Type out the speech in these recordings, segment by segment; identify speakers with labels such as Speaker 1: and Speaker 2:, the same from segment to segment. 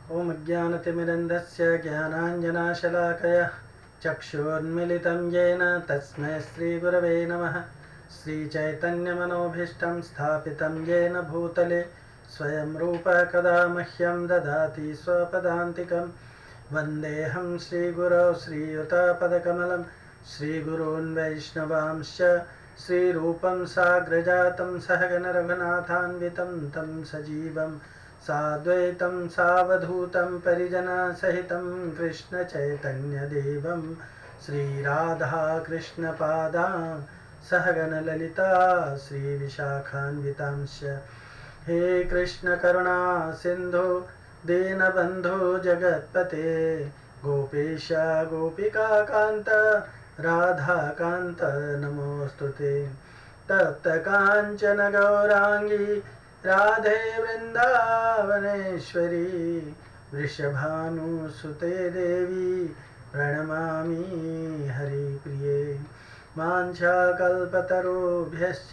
Speaker 1: ओम अज्ञानतिमिरन्धस्य ज्ञानाञ्जनाशलाकया चक्षुर्मिलितं येन तस्मै श्रीगुरवे नमः। श्रीचैतन्यमनोभीष्टं स्थापितं येन भूतले स्वयं रूपः कदा मह्यं ददाति स्वपदान्तिकं। वन्देऽहं श्रीगुरौ श्रीयुतापदकमलं श्रीगुरून् वैष्णवांश्च श्रीरूपं साग्रजातं सहगणरघुनाथान्वितं तं सजीवं साद्वैतं सावधूतं परिजनसहितं कृष्णचैतन्यदेवं श्रीराधाकृष्णपादान् सहगणललिता श्रीविशाखान्वितांश्च। हे कृष्ण करुणा सिन्धु दीनबन्धु जगत्पते गोपेश गोपिकान्त राधाकान्त नमोऽस्तुते। तप्तकाञ्चन गौराङ्गी राधे वृन्दावनेश्वरी वृषभानुसुते देवी प्रणमामि हरिप्रिये। वाञ्छाकल्पतरुभ्यश्च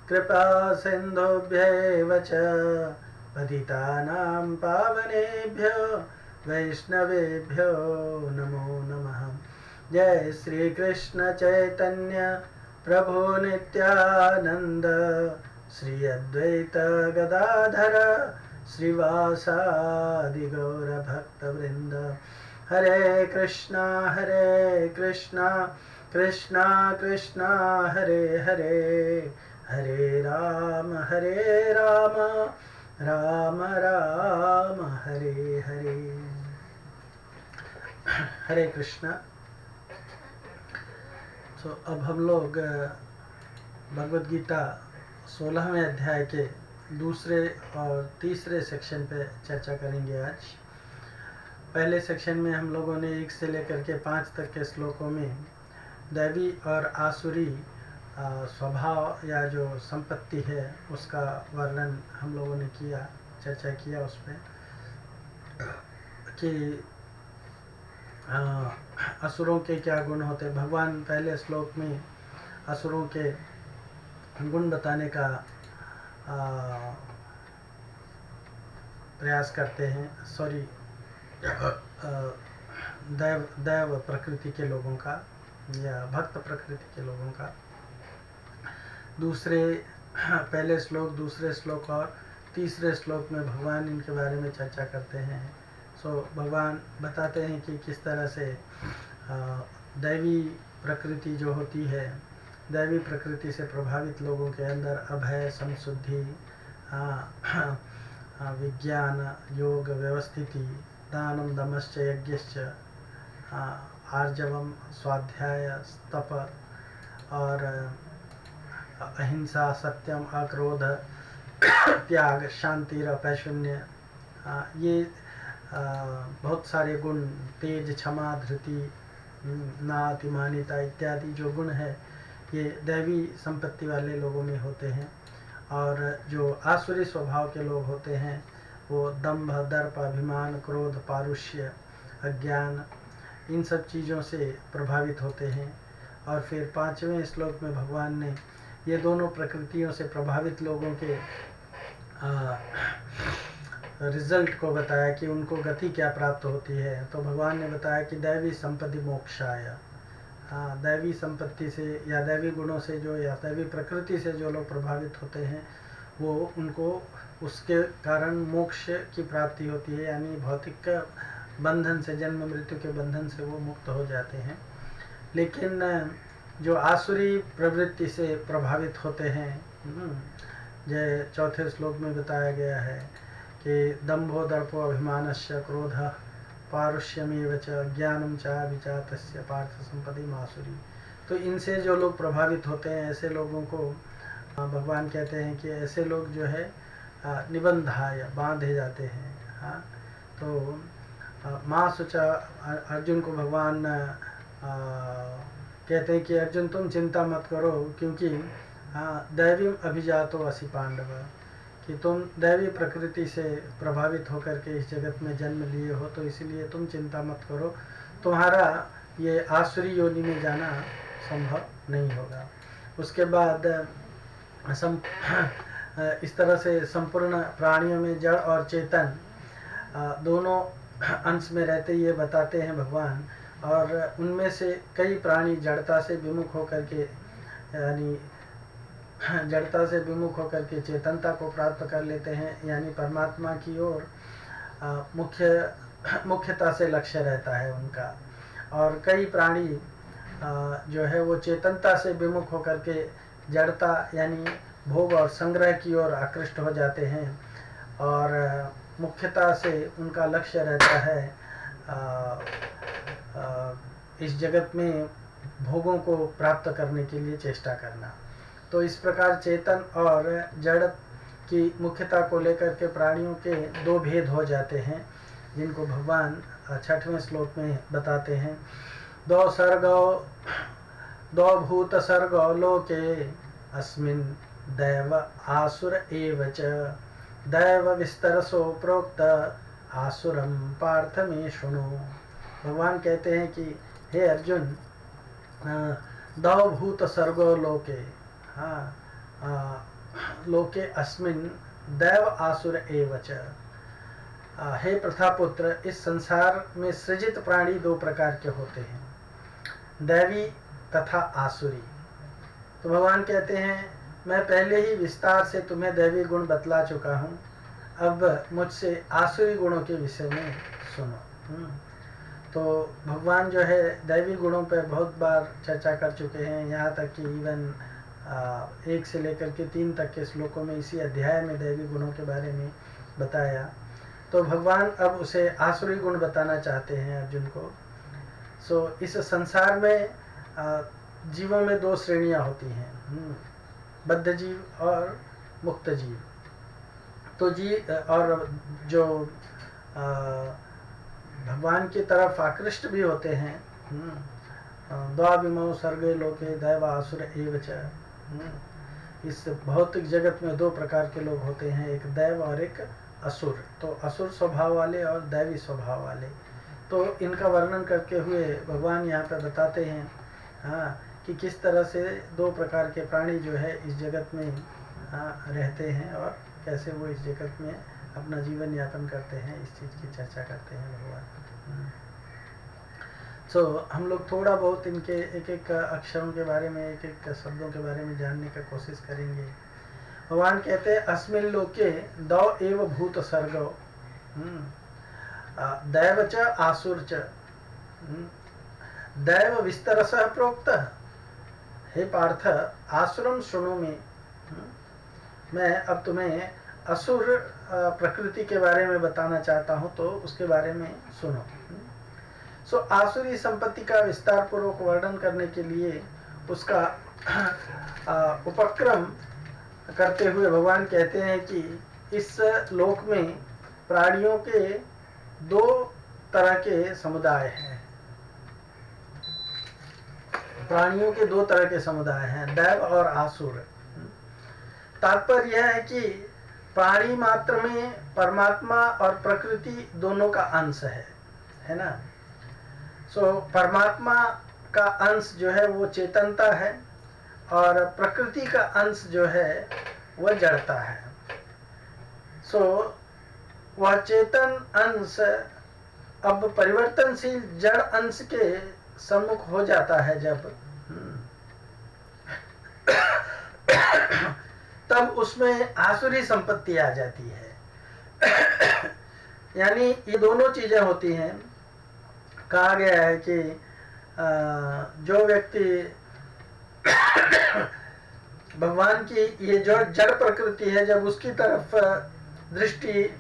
Speaker 1: कृपा सिन्धुभ्यैव च पतितानां पावनेभ्यो वैष्णवेभ्यो नमो नमः। जय श्री कृष्ण चैतन्य प्रभु नित्यानंद श्री अद्वैत गदाधर श्रीवासादि गौर भक्तवृंद। हरे कृष्णा कृष्णा कृष्णा हरे हरे, हरे राम राम राम हरे हरे। हरे कृष्णा। तो अब हम लोग भगवद गीता 16वें अध्याय के दूसरे और तीसरे सेक्शन पे चर्चा करेंगे आज। पहले सेक्शन में हम लोगों ने 1 से लेकर के 5 तक के श्लोकों में दैवी और आसुरी स्वभाव या जो संपत्ति है उसका वर्णन हम लोगों ने किया, चर्चा किया उस पर कि असुरों के क्या गुण होते। भगवान पहले श्लोक में असुरों के गुण बताने का प्रयास करते हैं। दैव प्रकृति के लोगों का या भक्त प्रकृति के लोगों का। पहले श्लोक, दूसरे श्लोक और तीसरे श्लोक में भगवान इनके बारे में चर्चा करते हैं। भगवान बताते हैं कि किस तरह से दैवी प्रकृति जो होती है, दैवी प्रकृति से प्रभावित लोगों के अंदर अभय, संशुद्धि, विज्ञान, योग, व्यवस्थिति, दानम दमश्च यज्ञश्च, आर्जवम, स्वाध्याय, तप और अहिंसा, सत्यम, अक्रोध, त्याग, शांति, अपैशून्य, ये बहुत सारे गुण, तेज, क्षमा, धृति, नातिमानिता इत्यादि जो गुण है ये दैवी संपत्ति वाले लोगों में होते हैं। और जो आसुरी स्वभाव के लोग होते हैं वो दंभ, दर्प, अभिमान, क्रोध, पारुष्य, अज्ञान, इन सब चीज़ों से प्रभावित होते हैं। और फिर 5वें श्लोक में भगवान ने ये दोनों प्रकृतियों से प्रभावित लोगों के रिजल्ट को बताया कि उनको गति क्या प्राप्त होती है। तो भगवान ने बताया कि दैवी संपत्ति मोक्षाय, दैवी संपत्ति से या दैवी गुणों से जो या दैवी प्रकृति से जो लोग प्रभावित होते हैं वो उनको उसके कारण मोक्ष की प्राप्ति होती है, यानी भौतिक बंधन से, जन्म मृत्यु के बंधन से वो मुक्त हो जाते हैं। लेकिन जो आसुरी प्रवृत्ति से प्रभावित होते हैं, जय 4थे श्लोक में बताया गया है कि दंभो दर्पो अभिमानस्य क्रोधः पारुष्यमेव च ज्ञानम च विचातस्य पार्थ संपत्ति मासुरी। तो इनसे जो लोग प्रभावित होते हैं ऐसे लोगों को भगवान कहते हैं कि ऐसे लोग जो है निबंधाय, बांधे जाते हैं। तो माँ सुचा, अर्जुन को भगवान कहते हैं कि अर्जुन तुम चिंता मत करो, क्योंकि दैवी अभिजातो असि पांडव, कि तुम दैवी प्रकृति से प्रभावित होकर के इस जगत में जन्म लिए हो, तो इसीलिए तुम चिंता मत करो, तुम्हारा ये आसुरी योनि में जाना संभव नहीं होगा। उसके बाद इस तरह से संपूर्ण प्राणियों में जड़ और चेतन दोनों अंश में रहते ये बताते हैं भगवान। और उनमें से कई प्राणी जड़ता से विमुख होकर के, यानी जड़ता से विमुख होकर के चेतनता को प्राप्त कर लेते हैं, यानी परमात्मा की ओर मुख्यता से लक्ष्य रहता है उनका। और कई प्राणी जो है वो चेतनता से विमुख होकर के जड़ता यानी भोग और संग्रह की ओर आकृष्ट हो जाते हैं, और मुख्यता से उनका लक्ष्य रहता है इस जगत में भोगों को प्राप्त करने के लिए चेष्टा करना। तो इस प्रकार चेतन और जड़ की मुख्यता को लेकर के प्राणियों के दो भेद हो जाते हैं, जिनको भगवान 6वें श्लोक में बताते हैं। दो भूत सर्गो लोके अस्मिन् दैव आसुर एव च दैव विस्तरसो प्रोक्त आसुरम पार्थ में शृणु। भगवान कहते हैं कि हे अर्जुन, दो भूत सर्गो लोके, लोके अस्मिन् दैव आसुर एव च। हे प्रथापुत्र, इस संसार में सृजित प्राणी दो प्रकार के होते हैं, दैवी तथा आसुरी। तो भगवान कहते हैं मैं पहले ही विस्तार से तुम्हें दैवी गुण बतला चुका हूँ, अब मुझसे आसुरी गुणों के विषय में सुनो। तो भगवान जो है दैवी गुणों पर बहुत बार चर्चा कर चुके हैं, यहाँ तक कि इवन 1 से लेकर के 3 तक के श्लोकों में इसी अध्याय में दैवी गुणों के बारे में बताया। तो भगवान अब उसे आसुरी गुण बताना चाहते हैं अर्जुन को। इस संसार में जीवों में 2 श्रेणियां होती हैं, बद्ध जीव और मुक्त जीव। तो और जो भगवान की तरफ आकृष्ट भी होते हैं, द्वाविमौ सर्गे लोके दैव आसुर एव च। इस भौतिक जगत में 2 प्रकार के लोग होते हैं, एक दैव और एक असुर। तो असुर स्वभाव वाले और दैवी स्वभाव वाले। तो इनका वर्णन करके हुए भगवान यहाँ पर बताते हैं कि किस तरह से 2 प्रकार के प्राणी जो है इस जगत में रहते हैं और कैसे वो इस जगत में अपना जीवन यापन करते हैं, इस चीज़ की चर्चा करते हैं भगवान। हम लोग थोड़ा बहुत इनके एक अक्षरों के बारे में, एक शब्दों के बारे में जानने का कोशिश करेंगे। भगवान कहते हैं अस्मिन् लोके दौ एव भूत सर्गो दैव च आसुर च दैव विस्तरसः प्रोक्त। हे पार्थ, आसुरम शृणु में, मैं अब तुम्हें असुर प्रकृति के बारे में बताना चाहता हूँ, तो उसके बारे में सुनो। आसुरी संपत्ति का विस्तार पूर्वक वर्णन करने के लिए उसका उपक्रम करते हुए भगवान कहते हैं कि इस लोक में प्राणियों के 2 तरह के समुदाय हैं। प्राणियों के 2 तरह के समुदाय हैं, दैव और आसुर। तात्पर्य यह है कि प्राणी मात्र में परमात्मा और प्रकृति दोनों का अंश है ना। परमात्मा का अंश जो है वो चेतनता है, और प्रकृति का अंश जो है वह जड़ता है। वह चेतन अंश अब परिवर्तनशील जड़ अंश के सम्मुख हो जाता है जब तब उसमें आसुरी संपत्ति आ जाती है। यानी ये दोनों चीजें होती हैं। कहा गया है कि जो व्यक्ति भगवान की ये जो जड़ प्रकृति है, जब उसकी तरफ दृष्टि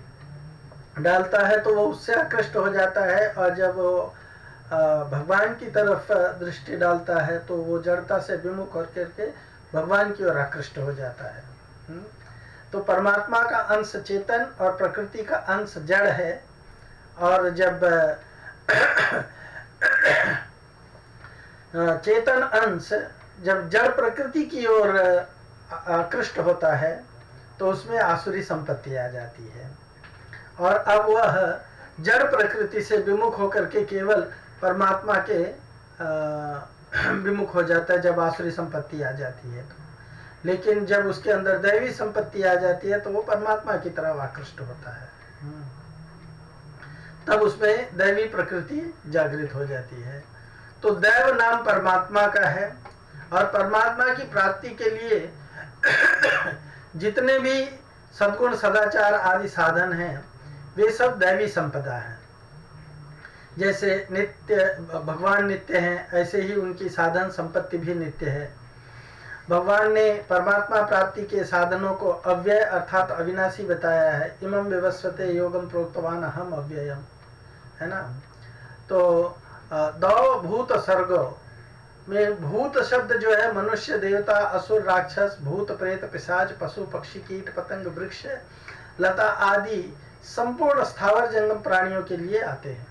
Speaker 1: डालता है तो वो उससे आकृष्ट हो जाता है, और जब वो भगवान की तरफ दृष्टि डालता है तो वो जड़ता से विमुख होकर के भगवान की ओर आकृष्ट हो जाता है। तो परमात्मा का अंश चेतन और प्रकृति का अंश जड़ है, और जब चेतन अंश जब जड़ प्रकृति की ओर आकृष्ट होता है तो उसमें आसुरी संपत्ति आ जाती है, और अब वह जड़ प्रकृति से विमुख होकर के केवल परमात्मा के विमुख हो जाता है जब आसुरी संपत्ति आ जाती है। तो लेकिन जब उसके अंदर दैवी संपत्ति आ जाती है तो वो परमात्मा की तरफ आकृष्ट होता है। तब उसमें दैवी प्रकृति जागृत हो जाती है। तो दैव नाम परमात्मा का है, और परमात्मा की प्राप्ति के लिए जितने भी सद्गुण सदाचार आदि साधन हैं वे सब दैवी संपदा हैं। जैसे नित्य भगवान नित्य हैं, ऐसे ही उनकी साधन संपत्ति भी नित्य है। भगवान ने परमात्मा प्राप्ति के साधनों को अव्यय अर्थात अविनाशी बताया है। इमं विवस्वते योगम प्रोक्तवान अहम अव्ययम, है ना। तो दौ भूत सर्ग में भूत शब्द जो है मनुष्य, देवता, असुर, राक्षस, भूत, प्रेत, पिशाच, पशु, पक्षी, कीट, पतंग, वृक्ष, लता आदि संपूर्ण स्थावर जंगम प्राणियों के लिए आते हैं।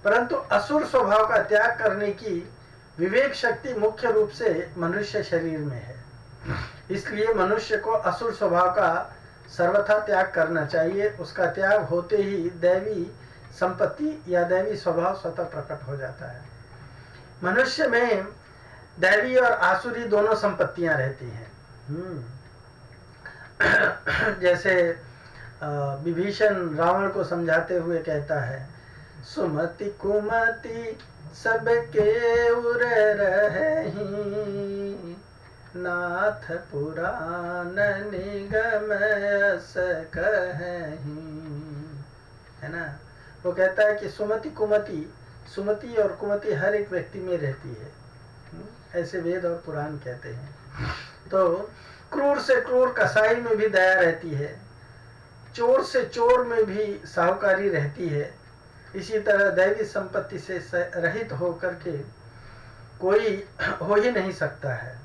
Speaker 1: परंतु असुर स्वभाव का त्याग करने की विवेक शक्ति मुख्य रूप से मनुष्य शरीर में है। इसलिए मनुष्य को असुर स्वभाव का सर्वथा त्याग करना चाहिए। उसका त्याग होते ही दैवी संपत्ति या दैवी स्वभाव स्वतः प्रकट हो जाता है। मनुष्य में दैवी और आसुरी दोनों संपत्तियां रहती हैं। जैसे विभीषण रावण को समझाते हुए कहता है, सुमति कुमति सबके उर रही, नाथ पुराण निगम यस कहीं, है ना। वो कहता है कि सुमति कुमति, सुमति और कुमति हर एक व्यक्ति में रहती है, ऐसे वेद और पुराण कहते हैं। तो क्रूर से क्रूर कसाई में भी दया रहती है, चोर से चोर में भी साहूकारी रहती है। इसी तरह दैवी संपत्ति से रहित होकर के कोई हो ही नहीं सकता है,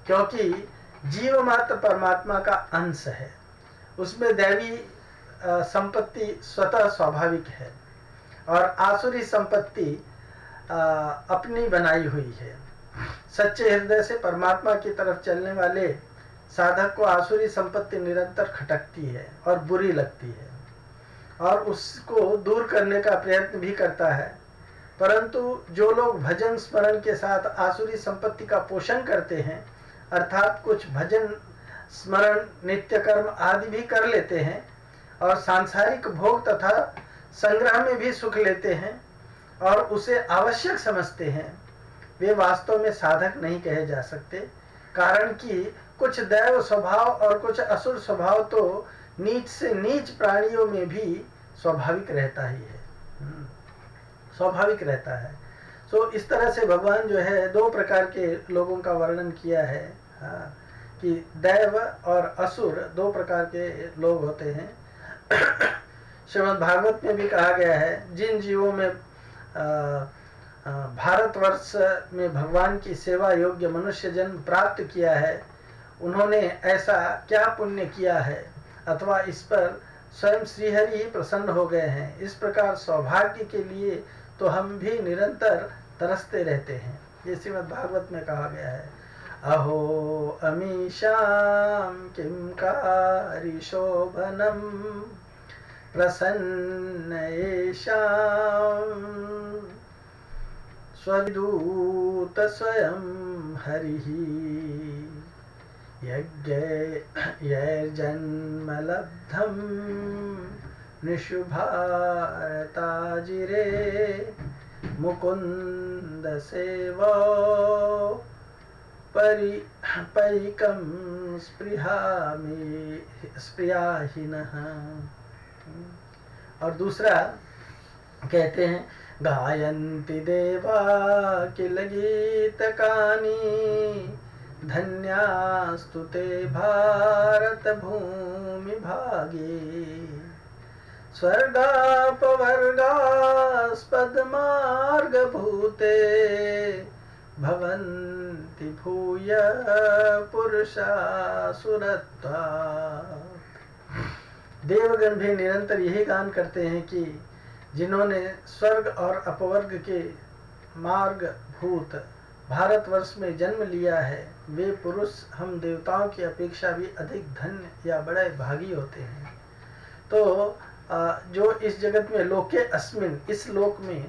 Speaker 1: क्योंकि जीव मात्र परमात्मा का अंश है। उसमें दैवी संपत्ति स्वतः स्वाभाविक है, और आसुरी संपत्ति अपनी बनाई हुई है। सच्चे हृदय से परमात्मा की तरफ चलने वाले साधक को आसुरी संपत्ति निरंतर खटकती है और बुरी लगती है, और उसको दूर करने का प्रयत्न भी करता है। परंतु जो लोग भजन स्मरण के साथ आसुरी संपत्ति का पोषण करते हैं, अर्थात कुछ भजन स्मरण नित्य कर्म आदि भी कर लेते हैं और सांसारिक भोग तथा संग्रह में भी सुख लेते हैं और उसे आवश्यक समझते हैं, वे वास्तव में साधक नहीं कहे जा सकते। कारण कि कुछ दैव स्वभाव और कुछ असुर स्वभाव तो नीच से नीच प्राणियों में भी स्वाभाविक रहता ही है, स्वाभाविक रहता है। सो इस तरह से भगवान जो है दो प्रकार के लोगों का वर्णन किया है, कि दैव और असुर दो प्रकार के लोग होते हैं। श्रीमद् भागवत में भी कहा गया है, जिन जीवों में भारतवर्ष में भगवान की सेवा योग्य मनुष्य जन्म प्राप्त किया है, उन्होंने ऐसा क्या पुण्य किया है, अथवा इस पर स्वयं श्रीहरि ही प्रसन्न हो गए हैं। इस प्रकार सौभाग्य के लिए तो हम भी निरंतर तरसते रहते हैं। ये श्रीमद् भागवत में कहा गया है, अहो अमीशाम किम कारी शोभनम प्रसन्न येषाम स्वदूत स्वयं हरिः यज्ञैर्जन्म लब्धं निशुभारताजिरे मुकुन्द सेवो परिकं स्पृहाहीनः। और दूसरा कहते हैं, गायन्ति देवा किल गीतकानि धन्यास्तु ते भारत भूमि भागे स्वर्गापवर्गास्पदमार्गभूते भवन्ति भूय पुरुषासुरत्वात्। देवगण भी निरंतर यही गान करते हैं कि जिन्होंने स्वर्ग और अपवर्ग के मार्ग भूत भारतवर्ष में जन्म लिया है, वे पुरुष हम देवताओं की अपेक्षा भी अधिक धन्य या बड़े भागी होते हैं। तो जो इस जगत में लोके अस्मिन, इस लोक में,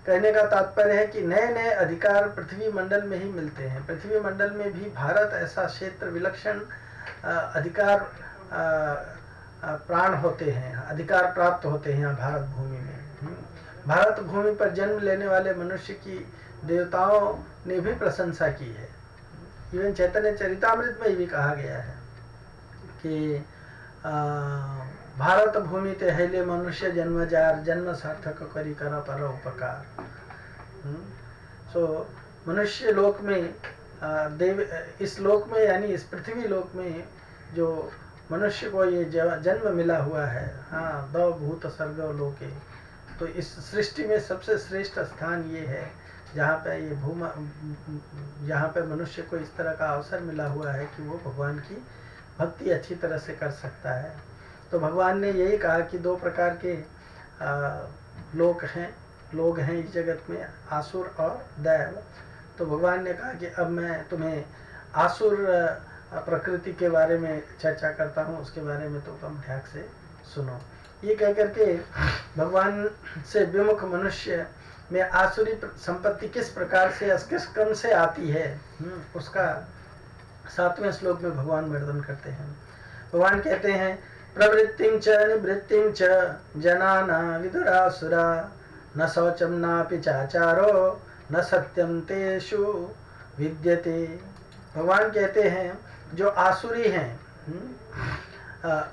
Speaker 1: कहने का तात्पर्य है कि नए नए अधिकार पृथ्वी मंडल में ही मिलते हैं। पृथ्वी मंडल में भी भारत ऐसा क्षेत्र विलक्षण अधिकार प्राण होते हैं, अधिकार प्राप्त होते हैं यहाँ भारत भूमि में। भारत भूमि पर जन्म लेने वाले मनुष्य की देवताओं ने भी प्रशंसा की है। इवन चैतन्य चरितामृत में भी कहा गया है कि भारत भूमि ते हैले मनुष्य जन्म जार, जन्म सार्थक करी कर पर उपकार। सो मनुष्य लोक में इस लोक में यानी इस पृथ्वी लोक में जो मनुष्य को ये जन्म मिला हुआ है, हाँ, दौ भूत सर्ग लोके, तो इस सृष्टि में सबसे श्रेष्ठ स्थान ये है जहाँ पे ये यहाँ पे मनुष्य को इस तरह का अवसर मिला हुआ है कि वो भगवान की भक्ति अच्छी तरह से कर सकता है। तो भगवान ने यही कहा कि दो प्रकार के लोग हैं इस जगत में, आसुर और दैव। तो भगवान ने कहा कि अब मैं तुम्हें आसुर प्रकृति के बारे में चर्चा करता हूँ, उसके बारे में तो तुम ध्यान से सुनो। ये कह करके भगवान से विमुख मनुष्य में आसुरी संपत्ति किस प्रकार से, किस क्रम से आती है, उसका 7वें श्लोक में भगवान वर्णन करते हैं। भगवान कहते हैं, प्रवृत्तिं च निवृत्तिं च जनाना विदुरासुरा, न शौचम नापि चाचारो न सत्यम तेषु विद्यते। भगवान कहते हैं जो आसुरी हैं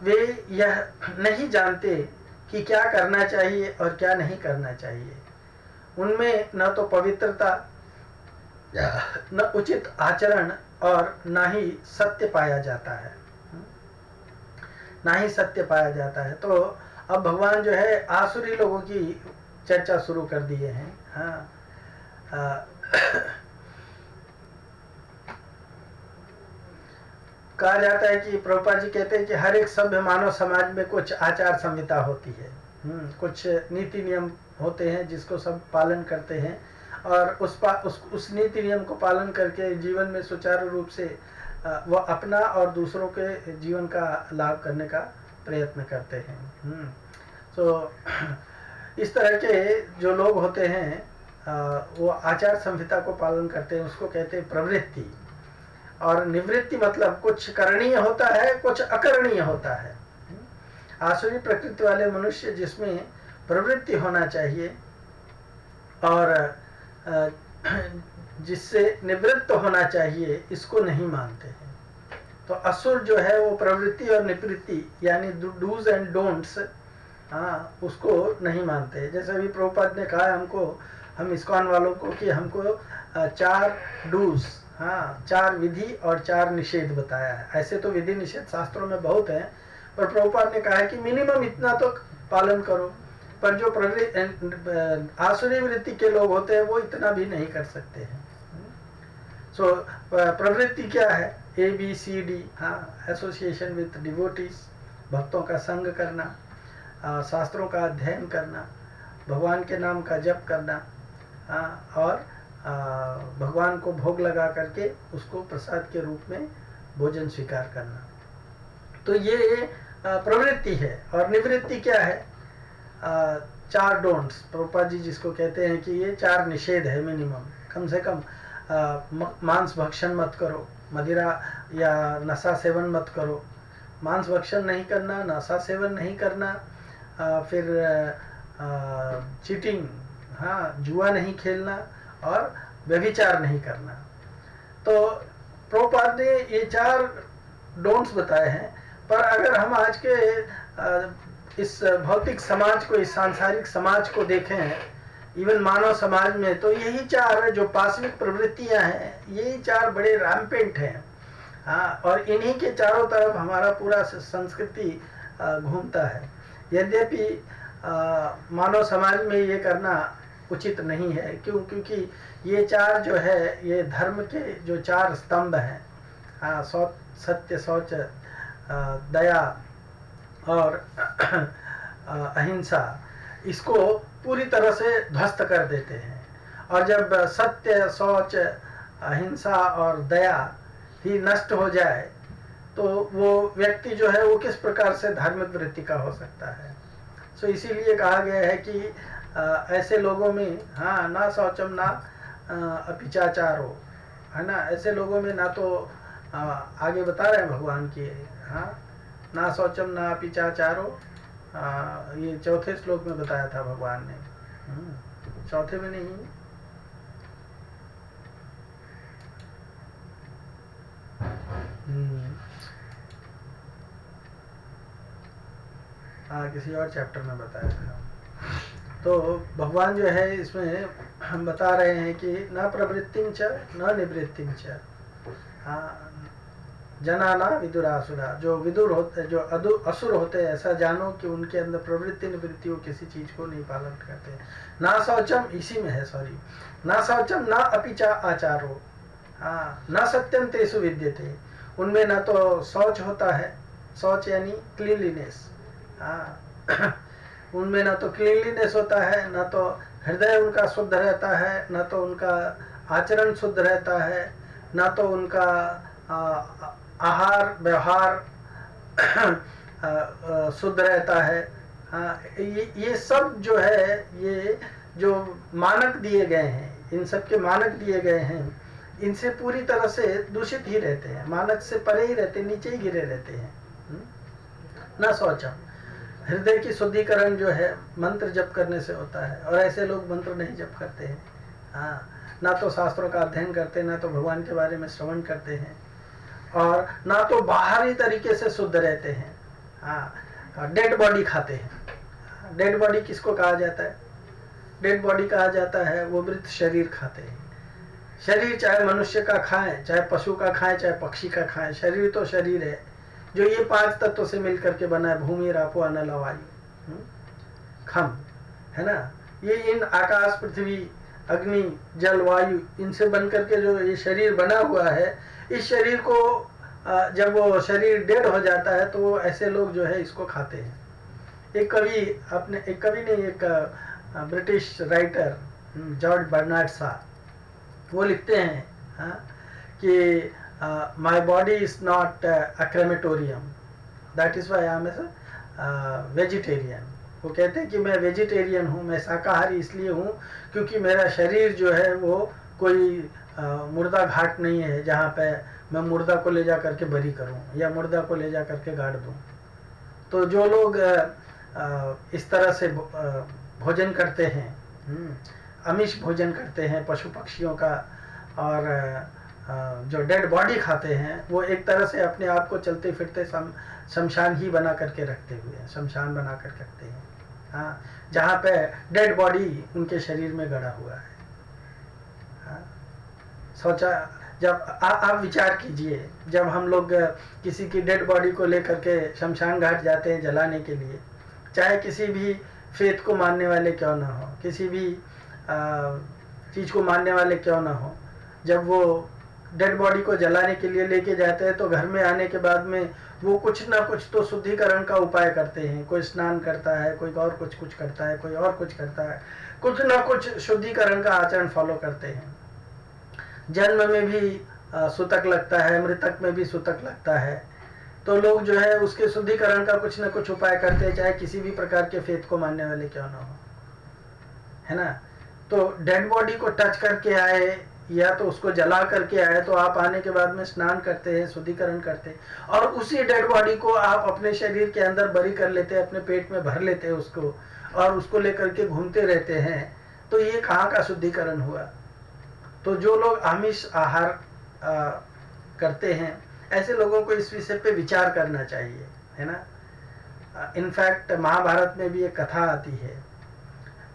Speaker 1: वे यह नहीं जानते कि क्या करना चाहिए और क्या नहीं करना चाहिए। उनमें न तो पवित्रता, न उचित आचरण और न ही सत्य पाया जाता है, ना ही सत्य पाया जाता है। तो अब भगवान जो है आसुरी लोगों की चर्चा शुरू कर दिए हैं। हाँ, कहा जाता है कि प्रभुपाद जी कहते हैं कि हर एक सभ्य मानव समाज में कुछ आचार संहिता होती है, कुछ नीति नियम होते हैं जिसको सब पालन करते हैं और उस नीति नियम को पालन करके जीवन में सुचारू रूप से वह अपना और दूसरों के जीवन का लाभ करने का प्रयत्न करते हैं। तो इस तरह के जो लोग होते हैं वो आचार संहिता को पालन करते हैं, उसको कहते हैं प्रवृत्ति। और निवृत्ति मतलब कुछ करणीय होता है, कुछ अकरणीय होता है। आसुरी प्रकृति वाले मनुष्य जिसमें प्रवृत्ति होना चाहिए और जिससे निवृत्त होना चाहिए, इसको नहीं मानते हैं। तो असुर जो है वो प्रवृत्ति और निवृत्ति यानी डूज एंड डोंट्स, उसको नहीं मानते। जैसे अभी प्रभुपाद ने कहा हमको, हम इस्कॉन वालों को, कि हमको 4 डूज, 4 विधि और 4 निषेध बताया है। ऐसे तो विधि निषेध शास्त्रों में बहुत है, पर प्रभुपाद ने कहा है कि मिनिमम इतना तो पालन करो। पर जो आसुरी वृत्ति के लोग होते हैं वो इतना भी नहीं कर सकते हैं। सो प्रवृत्ति क्या है? ABCD, एसोसिएशन विथ डिवोटीज, भक्तों का संग करना, शास्त्रों का अध्ययन करना, भगवान के नाम का जप करना, और भगवान को भोग लगा करके उसको प्रसाद के रूप में भोजन स्वीकार करना। तो ये प्रवृत्ति है। और निवृत्ति क्या है? 4 डोंट्स, प्रभुपाद जी जिसको कहते हैं कि ये 4 निषेध है मिनिमम। कम से कम मांस भक्षण मत करो, मदिरा या नशा सेवन मत करो। मांस भक्षण नहीं करना, नशा सेवन नहीं करना, फिर चीटिंग, जुआ नहीं खेलना और व्यभिचार नहीं करना। तो प्रभुपाद ने ये 4 डोंट्स बताए हैं। पर अगर हम आज के इस भौतिक समाज को, इस सांसारिक समाज को देखें, इवन मानव समाज में, तो यही 4 जो पाशविक प्रवृत्तियां हैं, यही 4 बड़े रैम्पेंट हैं। और इन्हीं के चारों तरफ हमारा पूरा संस्कृति घूमता है। यद्यपि मानव समाज में ये करना उचित नहीं है। क्यों? क्योंकि ये 4 जो है, ये धर्म के जो 4 स्तंभ हैं, सत्य, शौच, दया और अहिंसा, इसको पूरी तरह से ध्वस्त कर देते हैं। और जब सत्य, शौच, अहिंसा और दया ही नष्ट हो जाए तो वो व्यक्ति जो है वो किस प्रकार से धार्मिक वृत्ति का हो सकता है। सो इसीलिए कहा गया है कि ऐसे लोगों में ना शौचम ना अपिचाचारो, है ना। ऐसे लोगों में ना तो आगे बता रहे हैं भगवान की, ना शौचम ना अपि चाचारो, ये चौथे श्लोक में बताया था भगवान ने। चौथे में नहीं, हाँ किसी और चैप्टर में बताया था। तो भगवान जो है इसमें हम बता रहे हैं कि न प्रवृत्तिं च न निवृत्तिं च, जनाना विदुरासुरा, जो विदुर होते, जो असुर होते हैं, ऐसा जानो कि उनके अंदर प्रवृत्ति निवृत्ति, वो किसी चीज को नहीं पालन करते। ना शौचम, इसी में है, सॉरी, ना शौचम ना अपि च आचारो, न सत्यम तेसु विद्यते, उनमें ना तो शौच होता है, शौच यानी क्लीनलीनेस, उनमें ना तो क्लीनलीनेस होता है, ना तो हृदय उनका शुद्ध रहता है, ना तो उनका आचरण शुद्ध रहता है, ना तो उनका आहार व्यवहार शुद्ध रहता है। ये सब जो है, ये जो मानक दिए गए हैं, इन सब के मानक दिए गए हैं, इनसे पूरी तरह से दूषित ही रहते हैं, मानक से परे ही रहते, नीचे ही गिरे रहते हैं। ना शौचम, हृदय की शुद्धिकरण जो है मंत्र जप करने से होता है, और ऐसे लोग मंत्र नहीं जप करते हैं। ना तो शास्त्रों का अध्ययन करते, ना तो भगवान के बारे में श्रवण करते हैं, और ना तो बाहरी तरीके से शुद्ध रहते हैं। डेड बॉडी खाते हैं। डेड बॉडी किसको कहा जाता है? डेड बॉडी कहा जाता है वो मृत शरीर खाते हैं। शरीर चाहे मनुष्य का खाएं, चाहे पशु का खाएं, चाहे पक्षी का खाएं, शरीर तो शरीर है जो ये 5 तत्वों से मिलकर के बना है, भूमि रापो अनल वायु खम, है ना। ये इन आकाश पृथ्वी अग्नि जल वायु, इनसे बनकर के जो ये शरीर बना हुआ है, इस शरीर को जब वो शरीर डेड हो जाता है तो वो ऐसे लोग जो है इसको खाते हैं। एक कवि नहीं, एक British writer George Bernard Shaw, वो लिखते हैं कि my body is not a crematorium, that is why I am vegetarian. वो कहते हैं कि मैं वेजिटेरियन हूँ, मैं शाकाहारी इसलिए हूँ क्योंकि मेरा शरीर जो है वो कोई मुर्दा घाट नहीं है जहाँ पे मैं मुर्दा को ले जा करके बरी करूँ या मुर्दा को ले जा करके गाड़ दूँ। तो जो लोग इस तरह से भोजन करते हैं, आमिष भोजन करते हैं पशु पक्षियों का, और जो डेड बॉडी खाते हैं, वो एक तरह से अपने आप को चलते फिरते शमशान ही बना करके रखते हुए हैं, शमशान बना कर रखते हैं, जहाँ पे डेड बॉडी उनके शरीर में गड़ा हुआ है। सोचा, जब आप विचार कीजिए, जब हम लोग किसी की डेड बॉडी को लेकर के शमशान घाट जाते हैं जलाने के लिए, चाहे किसी भी फेथ को मानने वाले क्यों ना हो, किसी भी चीज़ को मानने वाले क्यों ना हो, जब वो डेड बॉडी को जलाने के लिए लेके जाते हैं तो घर में आने के बाद में वो कुछ ना कुछ तो शुद्धिकरण का उपाय करते हैं। कोई स्नान करता है, कोई और कुछ करता है, कोई और कुछ करता है, कुछ ना कुछ शुद्धिकरण का आचरण फॉलो करते हैं। जन्म में भी सूतक लगता है, मृतक में भी सूतक लगता है, तो लोग जो है उसके शुद्धिकरण का कुछ ना कुछ उपाय करते हैं, चाहे किसी भी प्रकार के फेथ को मानने वाले क्यों ना हो, है ना। तो डेड बॉडी को टच करके आए या तो उसको जला करके आए तो आप आने के बाद में स्नान करते हैं, शुद्धिकरण करते हैं, और उसी डेड बॉडी को आप अपने शरीर के अंदर बरी कर लेते हैं, अपने पेट में भर लेते हैं उसको, और उसको लेकर के घूमते रहते हैं। तो ये कहाँ का शुद्धिकरण हुआ? तो जो लोग आमिष आहार करते हैं, ऐसे लोगों को इस विषय पे विचार करना चाहिए, है ना। इनफैक्ट महाभारत में भी एक कथा आती है।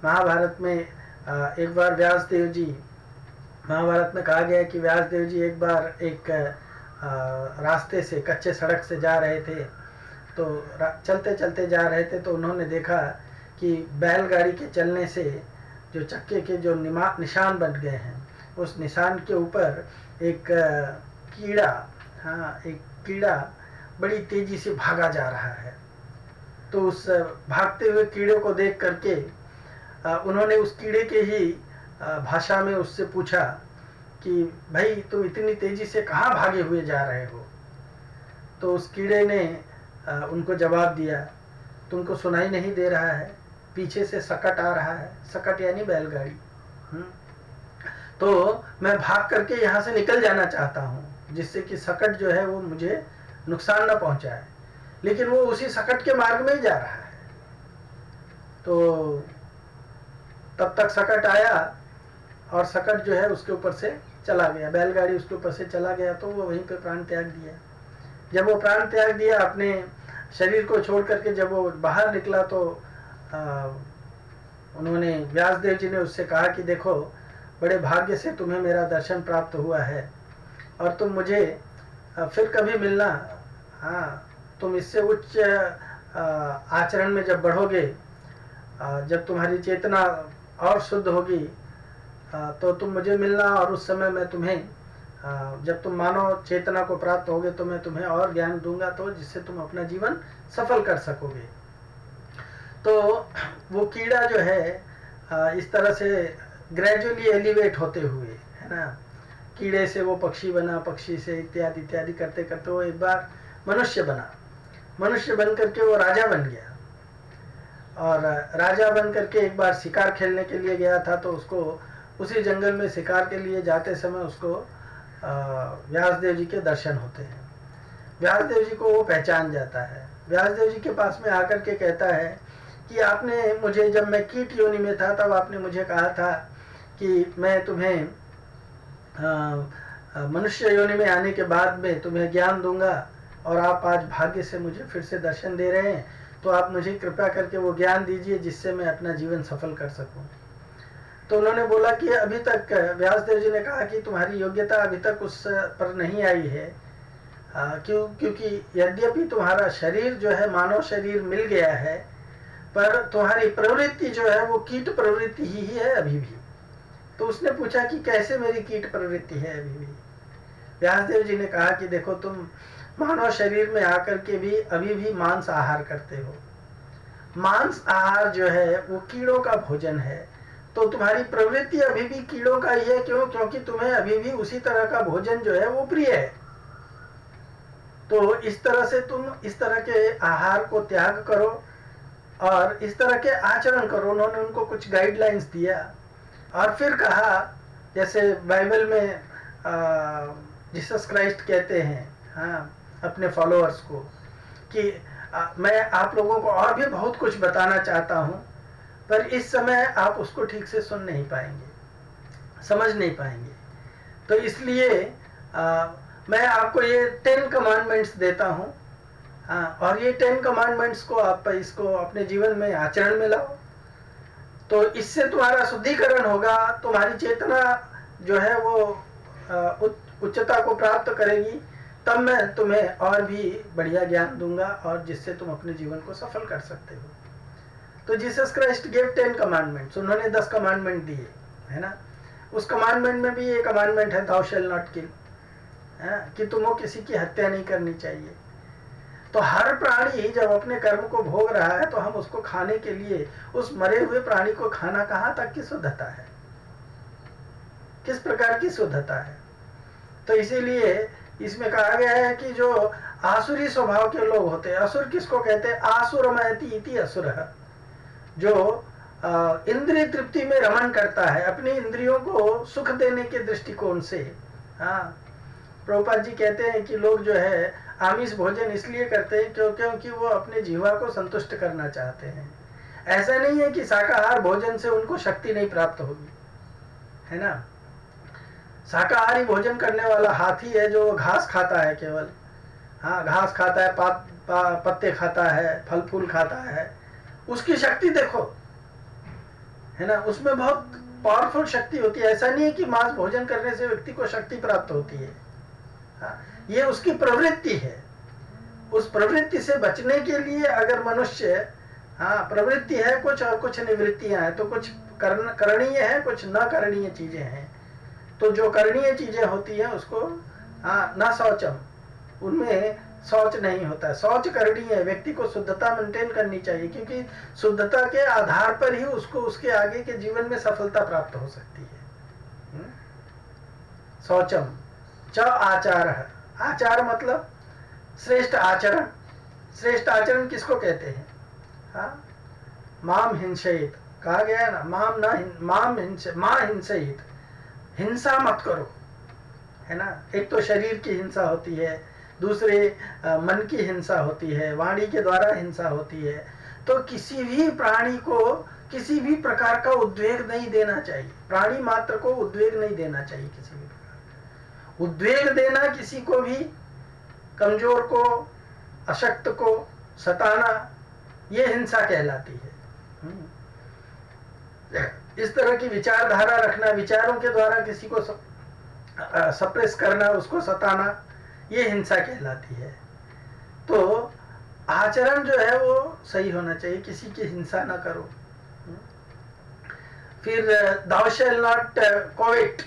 Speaker 1: महाभारत में एक बार व्यासदेव जी, महाभारत में कहा गया कि व्यासदेव जी एक बार एक रास्ते से, कच्चे सड़क से जा रहे थे, तो चलते चलते जा रहे थे, तो उन्होंने देखा कि बैलगाड़ी के चलने से जो चक्के के जो निशान बन गए हैं, उस निशान के ऊपर एक कीड़ा, एक कीड़ा बड़ी तेजी से भागा जा रहा है। तो उस भागते हुए कीड़े को देख करके उन्होंने उस कीड़े के ही भाषा में उससे पूछा कि भाई तुम इतनी तेजी से कहाँ भागे हुए जा रहे हो? तो उस कीड़े ने उनको जवाब दिया, तुमको सुनाई नहीं दे रहा है, पीछे से सकट आ रहा है। सकट यानी बैलगाड़ी। तो मैं भाग करके यहाँ से निकल जाना चाहता हूँ, जिससे कि सकट जो है वो मुझे नुकसान न पहुँचाए। लेकिन वो उसी सकट के मार्ग में ही जा रहा है। तो तब तक सकट आया और सकट जो है उसके ऊपर से चला गया, बैलगाड़ी उसके ऊपर से चला गया, तो वो वहीं पे प्राण त्याग दिया। जब वो प्राण त्याग दिया अपने शरीर को छोड़ करके, जब वो बाहर निकला तो उन्होंने, व्यासदेव जी ने उससे कहा कि देखो, बड़े भाग्य से तुम्हें मेरा दर्शन प्राप्त हुआ है और तुम मुझे फिर कभी मिलना। हाँ, तुम इससे उच्च आचरण में जब बढ़ोगे, जब तुम्हारी चेतना और शुद्ध होगी, तो तुम मुझे मिलना और उस समय मैं तुम्हें, जब तुम मानव चेतना को प्राप्त होगे तो मैं तुम्हें और ज्ञान दूंगा, तो जिससे तुम अपना जीवन सफल कर सकोगे। तो वो कीड़ा जो है इस तरह से ग्रेजुअली एलिवेट होते हुए, है ना, कीड़े से वो पक्षी बना, पक्षी से इत्यादि इत्यादि करते करते वो एक बार मनुष्य बना। मनुष्य बन करके वो राजा बन गया, और राजा बन करके एक बार शिकार खेलने के लिए गया था, तो उसको उसी जंगल में शिकार के लिए जाते समय उसको व्यासदेव जी के दर्शन होते हैं। व्यासदेव जी को वो पहचान जाता है। व्यासदेव जी के पास में आकर के कहता है कि आपने मुझे, जब मैं कीट योनि में था तब आपने मुझे कहा था कि मैं तुम्हें मनुष्य योनि में आने के बाद में तुम्हें ज्ञान दूंगा, और आप आज भाग्य से मुझे फिर से दर्शन दे रहे हैं, तो आप मुझे कृपया करके वो ज्ञान दीजिए जिससे मैं अपना जीवन सफल कर सकूं। तो उन्होंने बोला कि अभी तक, व्यासदेव जी ने कहा कि तुम्हारी योग्यता अभी तक उस पर नहीं आई है, क्योंकि यद्यपि तुम्हारा शरीर जो है मानव शरीर मिल गया है, पर तुम्हारी प्रवृत्ति जो है वो कीट प्रवृत्ति ही है अभी भी। तो उसने पूछा कि कैसे मेरी कीट प्रवृत्ति है अभी भी। व्यासदेव जी ने कहा कि देखो, तुम मानव शरीर में आकर के भी अभी भी मांस आहार करते हो। मांस आहार जो है वो कीड़ों का भोजन है, तो तुम्हारी प्रवृत्ति अभी भी कीड़ों का ही है। क्यों? क्योंकि तुम्हें अभी भी उसी तरह का भोजन जो है वो प्रिय है। तो इस तरह से तुम इस तरह के आहार को त्याग करो और इस तरह के आचरण करो। उन्होंने उनको कुछ गाइडलाइंस दिया और फिर कहा, जैसे बाइबल में जीसस क्राइस्ट कहते हैं, हाँ, अपने फॉलोअर्स को कि मैं आप लोगों को और भी बहुत कुछ बताना चाहता हूं, पर इस समय आप उसको ठीक से सुन नहीं पाएंगे, समझ नहीं पाएंगे। तो इसलिए मैं आपको ये 10 कमांडमेंट्स देता हूं, और ये 10 कमांडमेंट्स को आप इसको अपने जीवन में आचरण में लाओ, तो इससे तुम्हारा शुद्धिकरण होगा, तुम्हारी चेतना जो है वो उच्चता को प्राप्त करेगी, तब मैं तुम्हें और भी बढ़िया ज्ञान दूंगा और जिससे तुम अपने जीवन को सफल कर सकते हो। तो जीसस क्राइस्ट गिव 10 कमांडमेंट्स, उन्होंने 10 कमांडमेंट दिए, है ना। उस कमांडमेंट में भी ये कमांडमेंट है, thou shall not kill, कि तुमको किसी की हत्या नहीं करनी चाहिए। तो हर प्राणी जब अपने कर्म को भोग रहा है तो हम उसको खाने के लिए, उस मरे हुए प्राणी को खाना कहाँ तक की शुद्धता है, किस प्रकार की शुद्धता है। तो इसीलिए इसमें कहा गया है कि जो आसुरी स्वभाव के लोग होते हैं, असुर किसको कहते हैं? आसुरमयति इति असुर, जो इंद्रिय तृप्ति में रमण करता है, अपनी इंद्रियों को सुख देने के दृष्टिकोण से। प्रभुपाद जी कहते हैं कि लोग जो है आमिष भोजन इसलिए करते हैं क्योंकि वो अपने जीवा को संतुष्ट करना चाहते हैं। ऐसा नहीं है कि शाकाहार भोजन से उनको शक्ति नहीं प्राप्त होगी, है ना। शाकाहारी भोजन करने वाला हाथी है जो घास खाता है केवल, घास खाता है, पत्ते खाता है, फल फूल खाता है, उसकी शक्ति देखो, है ना, उसमें बहुत पावरफुल शक्ति होती है। ऐसा नहीं है कि मांस भोजन करने से व्यक्ति को शक्ति प्राप्त होती है, ये उसकी प्रवृत्ति है। उस प्रवृत्ति से बचने के लिए अगर मनुष्य, प्रवृत्ति है कुछ और कुछ निवृत्तियां हैं, तो कुछ करणीय है, कुछ न करणीय चीजें हैं। तो जो करणीय चीजें होती हैं उसको न शौचम, उनमें शौच नहीं होता है। शौच करणीय है, व्यक्ति को शुद्धता मेंटेन करनी चाहिए, क्योंकि शुद्धता के आधार पर ही उसको उसके आगे के जीवन में सफलता प्राप्त हो सकती है। शौचम च आचार है, आचार मतलब श्रेष्ठ आचरण। श्रेष्ठ आचरण किसको कहते हैं? माम हिंसेत कहा गया है ना, मां हिंसेत, हिंसा मत करो, है ना। एक तो शरीर की हिंसा होती है, दूसरे मन की हिंसा होती है, वाणी के द्वारा हिंसा होती है। तो किसी भी प्राणी को किसी भी प्रकार का उद्वेग नहीं देना चाहिए, प्राणी मात्र को उद्वेग नहीं देना चाहिए किसी भी प्रकार। उद्वेग देना किसी को भी, कमजोर को, अशक्त को सताना, ये हिंसा कहलाती है। इस तरह की विचारधारा रखना, विचारों के द्वारा किसी को सप्रेस करना, उसको सताना, ये हिंसा कहलाती है। तो आचरण जो है वो सही होना चाहिए, किसी की हिंसा ना करो। फिर thou shall not covet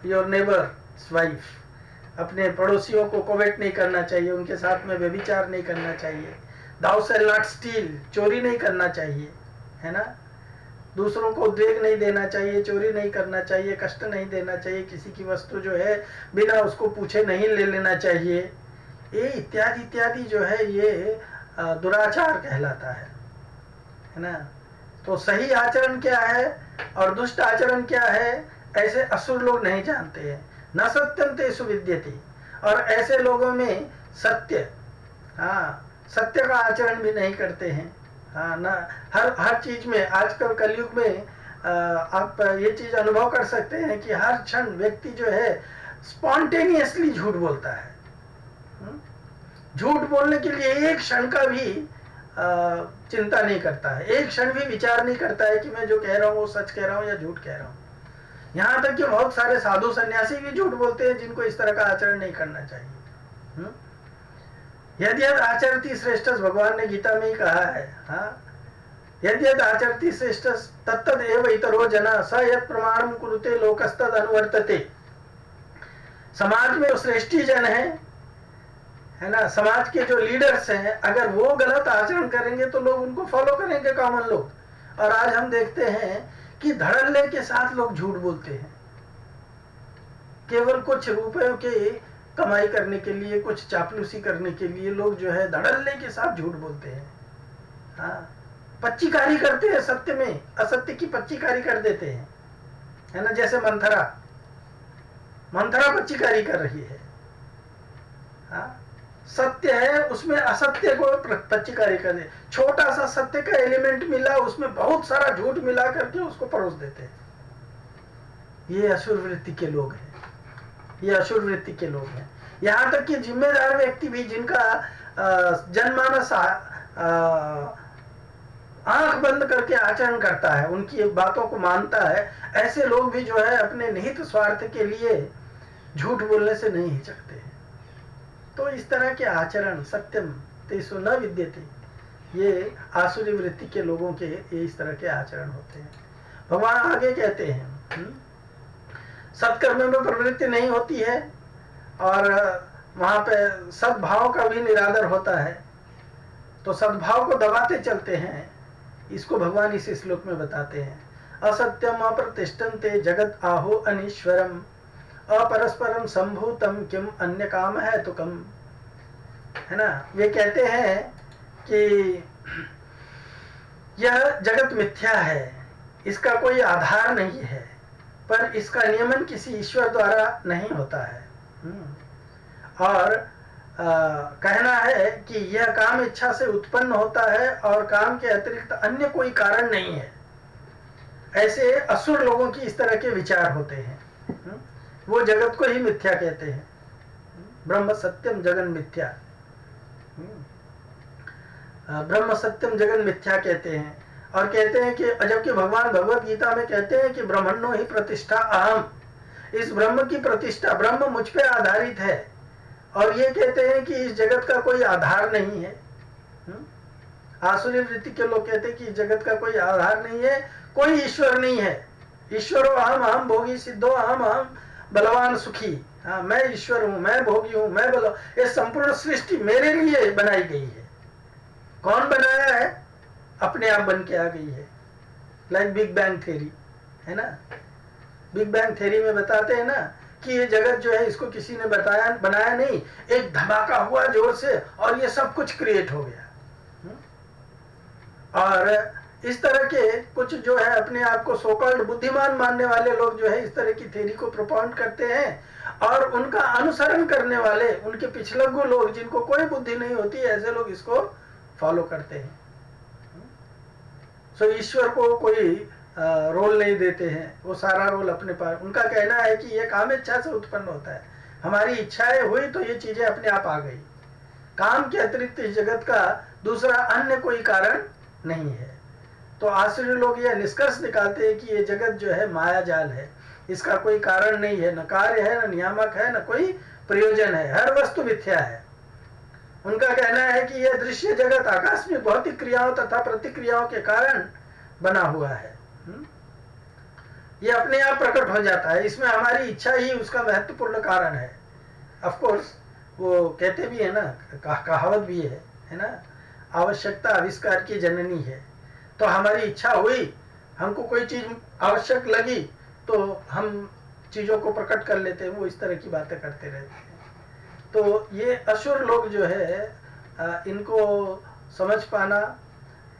Speaker 1: your neighbor's wife, अपने पड़ोसियों को कोवेट नहीं करना चाहिए, उनके साथ में व्यभिचार नहीं करना चाहिए। thou shall not steal, चोरी नहीं करना चाहिए, है ना। दूसरों को उद्वेग नहीं देना चाहिए, चोरी नहीं करना चाहिए, कष्ट नहीं देना चाहिए, किसी की वस्तु जो है बिना उसको पूछे नहीं ले लेना चाहिए। ये इत्यादि इत्यादि जो है ये दुराचार कहलाता है ना। तो सही आचरण क्या है और दुष्ट आचरण क्या है, ऐसे असुर लोग नहीं जानते हैं। न सत्यम तेषु विद्यते, और ऐसे लोगों में सत्य, सत्य का आचरण भी नहीं करते हैं। ना हर चीज में आजकल कलयुग में आप ये चीज अनुभव कर सकते हैं कि हर क्षण व्यक्ति जो है स्पॉन्टेनियसली झूठ बोलता है। झूठ बोलने के लिए एक क्षण का भी चिंता नहीं करता है, एक क्षण भी विचार नहीं करता है कि मैं जो कह रहा हूँ वो सच कह रहा हूँ या झूठ कह रहा हूँ। यहाँ तक कि बहुत सारे साधु सन्यासी भी झूठ बोलते हैं, जिनको इस तरह का आचरण नहीं करना चाहिए। यदि आचरति श्रेष्ठ, भगवान ने गीता में ही कहा है, यदि आचरति श्रेष्ठ तत्तद एव इतरो जना स यत् प्रमाणम कुरुते लोकस्तद अनुवर्तते। समाज में वो श्रेष्ठी जन है ना, समाज के जो लीडर्स हैं, अगर वो गलत आचरण करेंगे तो लोग उनको फॉलो करेंगे, कॉमन लोग। और आज हम देखते हैं कि धड़ल्ले के साथ लोग झूठ बोलते हैं, केवल कुछ रुपयों के कमाई करने के लिए, कुछ चापलूसी करने के लिए लोग जो है धड़ल्ले के साथ झूठ बोलते हैं। पच्चीकारी करते हैं, सत्य में असत्य की पच्चीकारी कर देते हैं, है ना। जैसे मंथरा पच्चीकारी कर रही है। सत्य है, उसमें असत्य को पच्चीकारी कर दे। छोटा सा सत्य का एलिमेंट मिला, उसमें बहुत सारा झूठ मिला करके उसको परोस देते हैं। ये असुर वृत्ति के लोग हैं, ये असुर वृत्ति के लोग हैं। यहाँ तक कि जिम्मेदार व्यक्ति भी, जिनका जनमानस आंख बंद करके आचरण करता है, उनकी बातों को मानता है, ऐसे लोग भी जो है अपने निहित स्वार्थ के लिए झूठ बोलने से नहीं हिचकते हैं। तो इस तरह के आचरण सत्यम तेषु न विद्यते, ये आसुरी वृत्ति के लोगों के ये इस तरह के आचरण होते हैं। भगवान आगे कहते हैं सत्कर्म में प्रवृत्ति नहीं होती है, और वहां पे सद्भाव का भी निरादर होता है। तो सद्भाव को दबाते चलते हैं, इसको भगवान इस श्लोक में बताते हैं। असत्यम अप्रतिष्ठन्ते जगत आहो अनीश्वरम अपरस्परम संभूतम किम अन्य काम है तो कम, है ना। वे कहते हैं कि यह जगत मिथ्या है, इसका कोई आधार नहीं है, पर इसका नियमन किसी ईश्वर द्वारा नहीं होता है। और कहना है कि यह काम इच्छा से उत्पन्न होता है और काम के अतिरिक्त अन्य कोई कारण नहीं है। ऐसे असुर लोगों की इस तरह के विचार होते हैं। वो जगत को ही मिथ्या कहते हैं। ब्रह्म सत्यम जगन मिथ्या, ब्रह्म सत्यम जगन मिथ्या कहते हैं। और कहते हैं कि जबकि भगवान भगवत गीता में कहते हैं कि ब्रह्मण्यो ही प्रतिष्ठा अहम, इस ब्रह्म की प्रतिष्ठा, ब्रह्म मुझ पे आधारित है। और ये कहते हैं कि इस जगत का कोई आधार नहीं है। आसुरी वृत्ति के लोग कहते हैं कि इस जगत का कोई आधार नहीं है, कोई ईश्वर नहीं है। ईश्वरो अहम अहम भोगी सिद्धो अहम अहम बलवान सुखी। हाँ, मैं ईश्वर हूं, मैं भोगी हूं, मैं बल, ये संपूर्ण सृष्टि मेरे लिए बनाई गई है। कौन बनाया है? अपने आप बन के आ गई है। लाइक बिग बैंग थ्योरी, है ना। बिग बैंग थ्योरी में बताते हैं ना कि ये जगत जो है इसको किसी ने बनाया नहीं, एक धमाका हुआ जोर से और ये सब कुछ क्रिएट हो गया। और इस तरह के कुछ जो है अपने आप को सोकॉल्ड बुद्धिमान मानने वाले लोग जो है इस तरह की थ्योरी को प्रोपाउंड करते हैं और उनका अनुसरण करने वाले उनके पिछलग्गू लोग जिनको कोई बुद्धि नहीं होती ऐसे लोग इसको फॉलो करते हैं। सो ईश्वर को कोई रोल नहीं देते हैं, वो सारा रोल अपने पास। उनका कहना है कि ये काम इच्छा से उत्पन्न होता है, हमारी इच्छाएं हुई तो ये चीजें अपने आप आ गई। काम के अतिरिक्त इस जगत का दूसरा अन्य कोई कारण नहीं है। तो आश्चर्य लोग यह निष्कर्ष निकालते हैं कि ये जगत जो है माया जाल है, इसका कोई कारण नहीं है, न कार्य है, न नियामक है, न कोई प्रयोजन है, हर वस्तु मिथ्या है। उनका कहना है कि यह दृश्य जगत आकस्मिक भौतिक क्रियाओं तथा प्रतिक्रियाओं के कारण बना हुआ है। यह अपने आप प्रकट हो जाता है, इसमें हमारी इच्छा ही उसका महत्वपूर्ण कारण है। ऑफ कोर्स वो कहते भी है ना, कहावत भी है ना, आवश्यकता आविष्कार की जननी है। तो हमारी इच्छा हुई, हमको कोई चीज आवश्यक लगी तो हम चीजों को प्रकट कर लेते हैं। वो इस तरह की बातें करते रहते हैं। तो ये असुर लोग जो है इनको समझ पाना,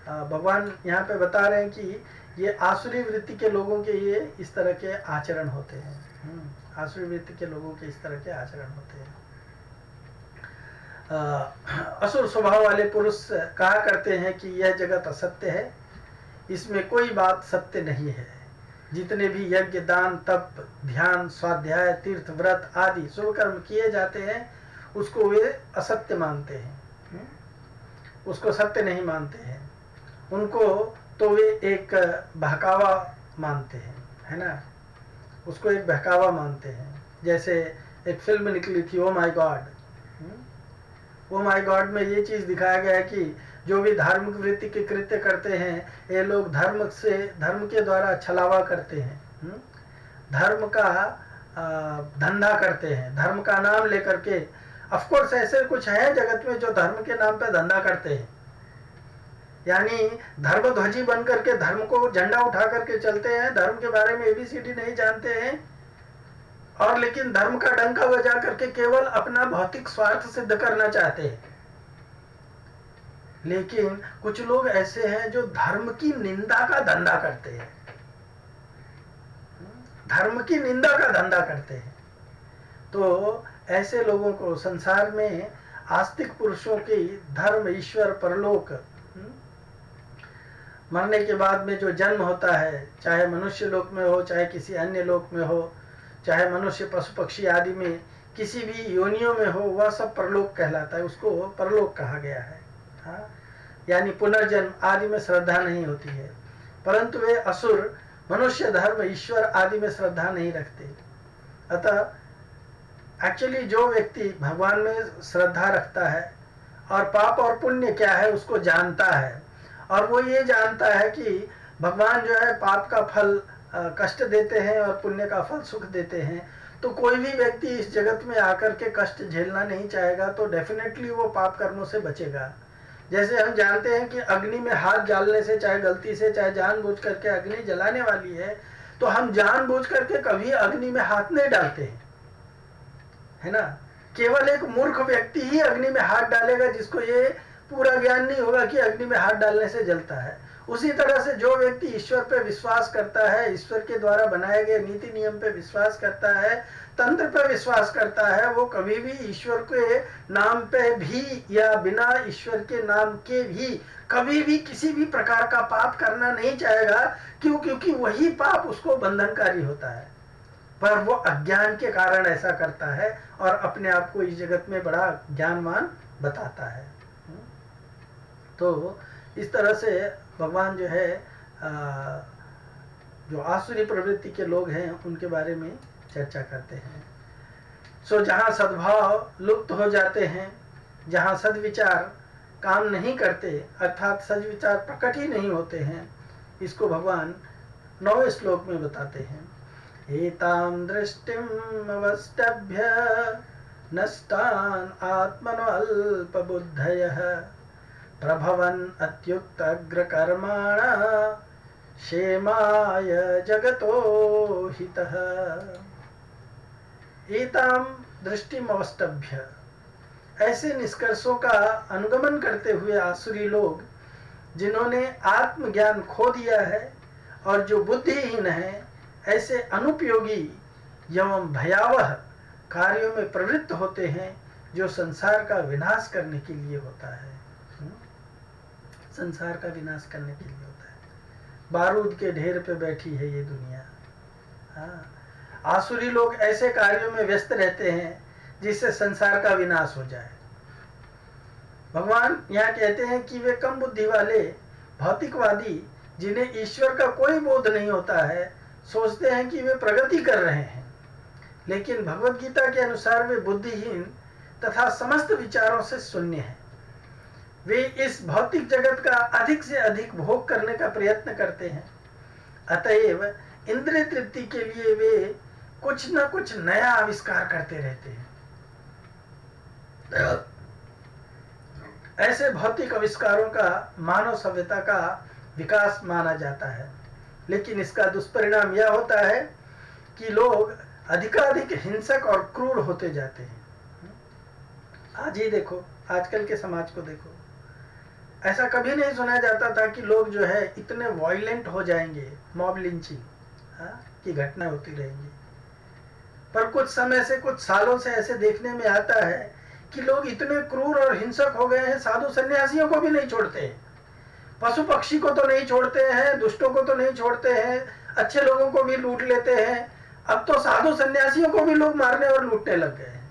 Speaker 1: भगवान यहाँ पे बता रहे हैं कि ये आसुरी वृत्ति के लोगों के ये इस तरह के आचरण होते हैं। आसुरी वृत्ति के लोगों के इस तरह के आचरण होते हैं। असुर स्वभाव वाले पुरुष कहा करते हैं कि यह जगत असत्य है, इसमें कोई बात सत्य नहीं है। जितने भी यज्ञ, दान, तप, ध्यान, स्वाध्याय, तीर्थ, व्रत आदि शुभ कर्म किए जाते हैं उसको वे असत्य मानते हैं, उसको सत्य नहीं मानते हैं। उनको तो वे एक बहकावा मानते हैं, है ना, उसको एक बहकावा मानते हैं। जैसे एक फिल्म निकली थी oh my God. Oh my God में ये चीज दिखाया गया है कि जो भी धार्मिक वृत्ति के कृत्य करते हैं ये लोग धर्म के द्वारा छलावा करते हैं, धर्म का धंधा करते हैं, धर्म का नाम लेकर के। ऑफ कोर्स ऐसे कुछ है जगत में जो धर्म के नाम पे धंधा करते हैं, यानी धर्मध्वजी बन करके धर्म को झंडा उठा करके चलते हैं, धर्म के बारे में एबीसीडी नहीं जानते हैं, और लेकिन धर्म का डंका बजा करके केवल अपना भौतिक स्वार्थ सिद्ध करना चाहते हैं। लेकिन कुछ लोग ऐसे हैं जो धर्म की निंदा का धंधा करते हैं, धर्म की निंदा का धंधा करते हैं। तो ऐसे लोगों को संसार में आस्तिक पुरुषों की धर्म, ईश्वर, परलोक, मरने के बाद में जो जन्म होता है, चाहे मनुष्य लोक में हो, चाहे किसी अन्य लोक में हो, चाहे मनुष्य, पशु, पक्षी आदि में किसी भी योनियों में हो, वह सब परलोक कहलाता है, उसको परलोक कहा गया है। हाँ, यानी पुनर्जन्म आदि में श्रद्धा नहीं होती है। परंतु वे असुर मनुष्य धर्म, ईश्वर आदि में श्रद्धा नहीं रखते। अतः एक्चुअली जो व्यक्ति भगवान में श्रद्धा रखता है और पाप और पुण्य क्या है उसको जानता है, और वो ये जानता है कि भगवान जो है पाप का फल कष्ट देते हैं और पुण्य का फल सुख देते हैं, तो कोई भी व्यक्ति इस जगत में आकर के कष्ट झेलना नहीं चाहेगा, तो डेफिनेटली वो पाप कर्मों से बचेगा। जैसे हम जानते हैं कि अग्नि में हाथ डालने से, चाहे गलती से चाहे जानबूझ करके अग्नि जलाने वाली है, तो हम जानबूझ करके कभी अग्नि में हाथ नहीं डालते हैं, है ना। केवल एक मूर्ख व्यक्ति ही अग्नि में हाथ डालेगा जिसको ये पूरा ज्ञान नहीं होगा कि अग्नि में हाथ डालने से जलता है। उसी तरह से जो व्यक्ति ईश्वर पे विश्वास करता है, ईश्वर के द्वारा बनाए गए नीति नियम पे विश्वास करता है, तंत्र पे विश्वास करता है, वो कभी भी ईश्वर के नाम पे भी या बिना ईश्वर के नाम के भी कभी भी किसी भी प्रकार का पाप करना नहीं चाहेगा। क्यों? क्योंकि वही पाप उसको बंधनकारी होता है, पर वो अज्ञान के कारण ऐसा करता है और अपने आप को इस जगत में बड़ा ज्ञानवान बताता है। तो इस तरह से भगवान जो है जो आसुरी प्रवृत्ति के लोग हैं उनके बारे में चर्चा करते हैं। सो जहाँ सद्भाव लुप्त हो जाते हैं, जहाँ सद्विचार काम नहीं करते, अर्थात सद्विचार प्रकट ही नहीं होते हैं, इसको भगवान 9वें श्लोक में बताते हैं। एतां दृष्टिम् अवस्तभ्य नष्टान् आत्मनो अल्पबुद्धयः प्रभवन् अत्युक्त अग्रकर्माणा क्षेमाय जगतो हितः। एतां दृष्टिम् अवस्तभ्य, ऐसे निष्कर्षों का अनुगमन करते हुए आसुरी लोग जिन्होंने आत्मज्ञान खो दिया है और जो बुद्धिहीन है, ऐसे अनुपयोगी एवं भयावह कार्यों में प्रवृत्त होते हैं जो संसार का विनाश करने के लिए होता है। संसार का विनाश करने के लिए होता है। बारूद के ढेर पे बैठी है ये दुनिया। आसुरी लोग ऐसे कार्यों में व्यस्त रहते हैं जिससे संसार का विनाश हो जाए। भगवान यहाँ कहते हैं कि वे कम बुद्धि वाले भौतिकवादी, जिन्हें ईश्वर का कोई बोध नहीं होता है, सोचते हैं कि वे प्रगति कर रहे हैं, लेकिन भगवत गीता के अनुसार वे बुद्धिहीन तथा समस्त विचारों से शून्य हैं। वे इस भौतिक जगत का अधिक से अधिक भोग करने का प्रयत्न करते हैं। अतएव इंद्रिय तृप्ति के लिए वे कुछ न कुछ नया आविष्कार करते रहते हैं। ऐसे भौतिक आविष्कारों का मानव सभ्यता का विकास माना जाता है, लेकिन इसका दुष्परिणाम यह होता है कि लोग अधिकाधिक हिंसक और क्रूर होते जाते हैं। आज ही देखो, आजकल के समाज को देखो, ऐसा कभी नहीं सुना जाता था कि लोग जो है इतने वायलेंट हो जाएंगे, मॉब लिंचिंग की घटना होती रहेंगी। पर कुछ समय से, कुछ सालों से ऐसे देखने में आता है कि लोग इतने क्रूर और हिंसक हो गए हैं, साधु सन्यासियों को भी नहीं छोड़ते हैं, पशु पक्षी को तो नहीं छोड़ते हैं, दुष्टों को तो नहीं छोड़ते हैं, अच्छे लोगों को भी लूट लेते हैं। अब तो साधु सन्यासियों को भी लोग मारने और लूटने लग गए हैं।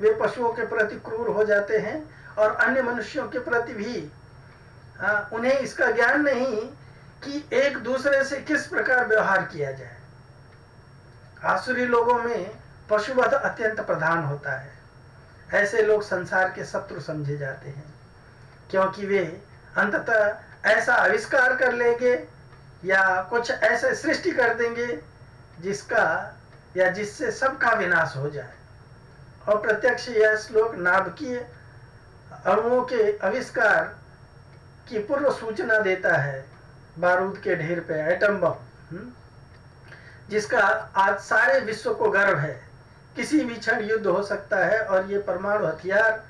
Speaker 1: वे पशुओं के प्रति क्रूर हो जाते हैं और अन्य मनुष्यों के प्रति भी। उन्हें इसका ज्ञान नहीं कि एक दूसरे से किस प्रकार व्यवहार किया जाए। आसुरी लोगों में पशुवध अत्यंत प्रधान होता है। ऐसे लोग संसार के शत्रु समझे जाते हैं, क्योंकि वे अंततः ऐसा आविष्कार कर लेंगे या कुछ ऐसे सृष्टि कर देंगे जिसका या जिससे सबका विनाश हो जाए। और प्रत्यक्ष यह श्लोक नाभिकीय अणुओं के आविष्कार की पूर्व सूचना देता है। बारूद के ढेर पे एटम बम, जिसका आज सारे विश्व को गर्व है। किसी भी क्षण युद्ध हो सकता है और ये परमाणु हथियार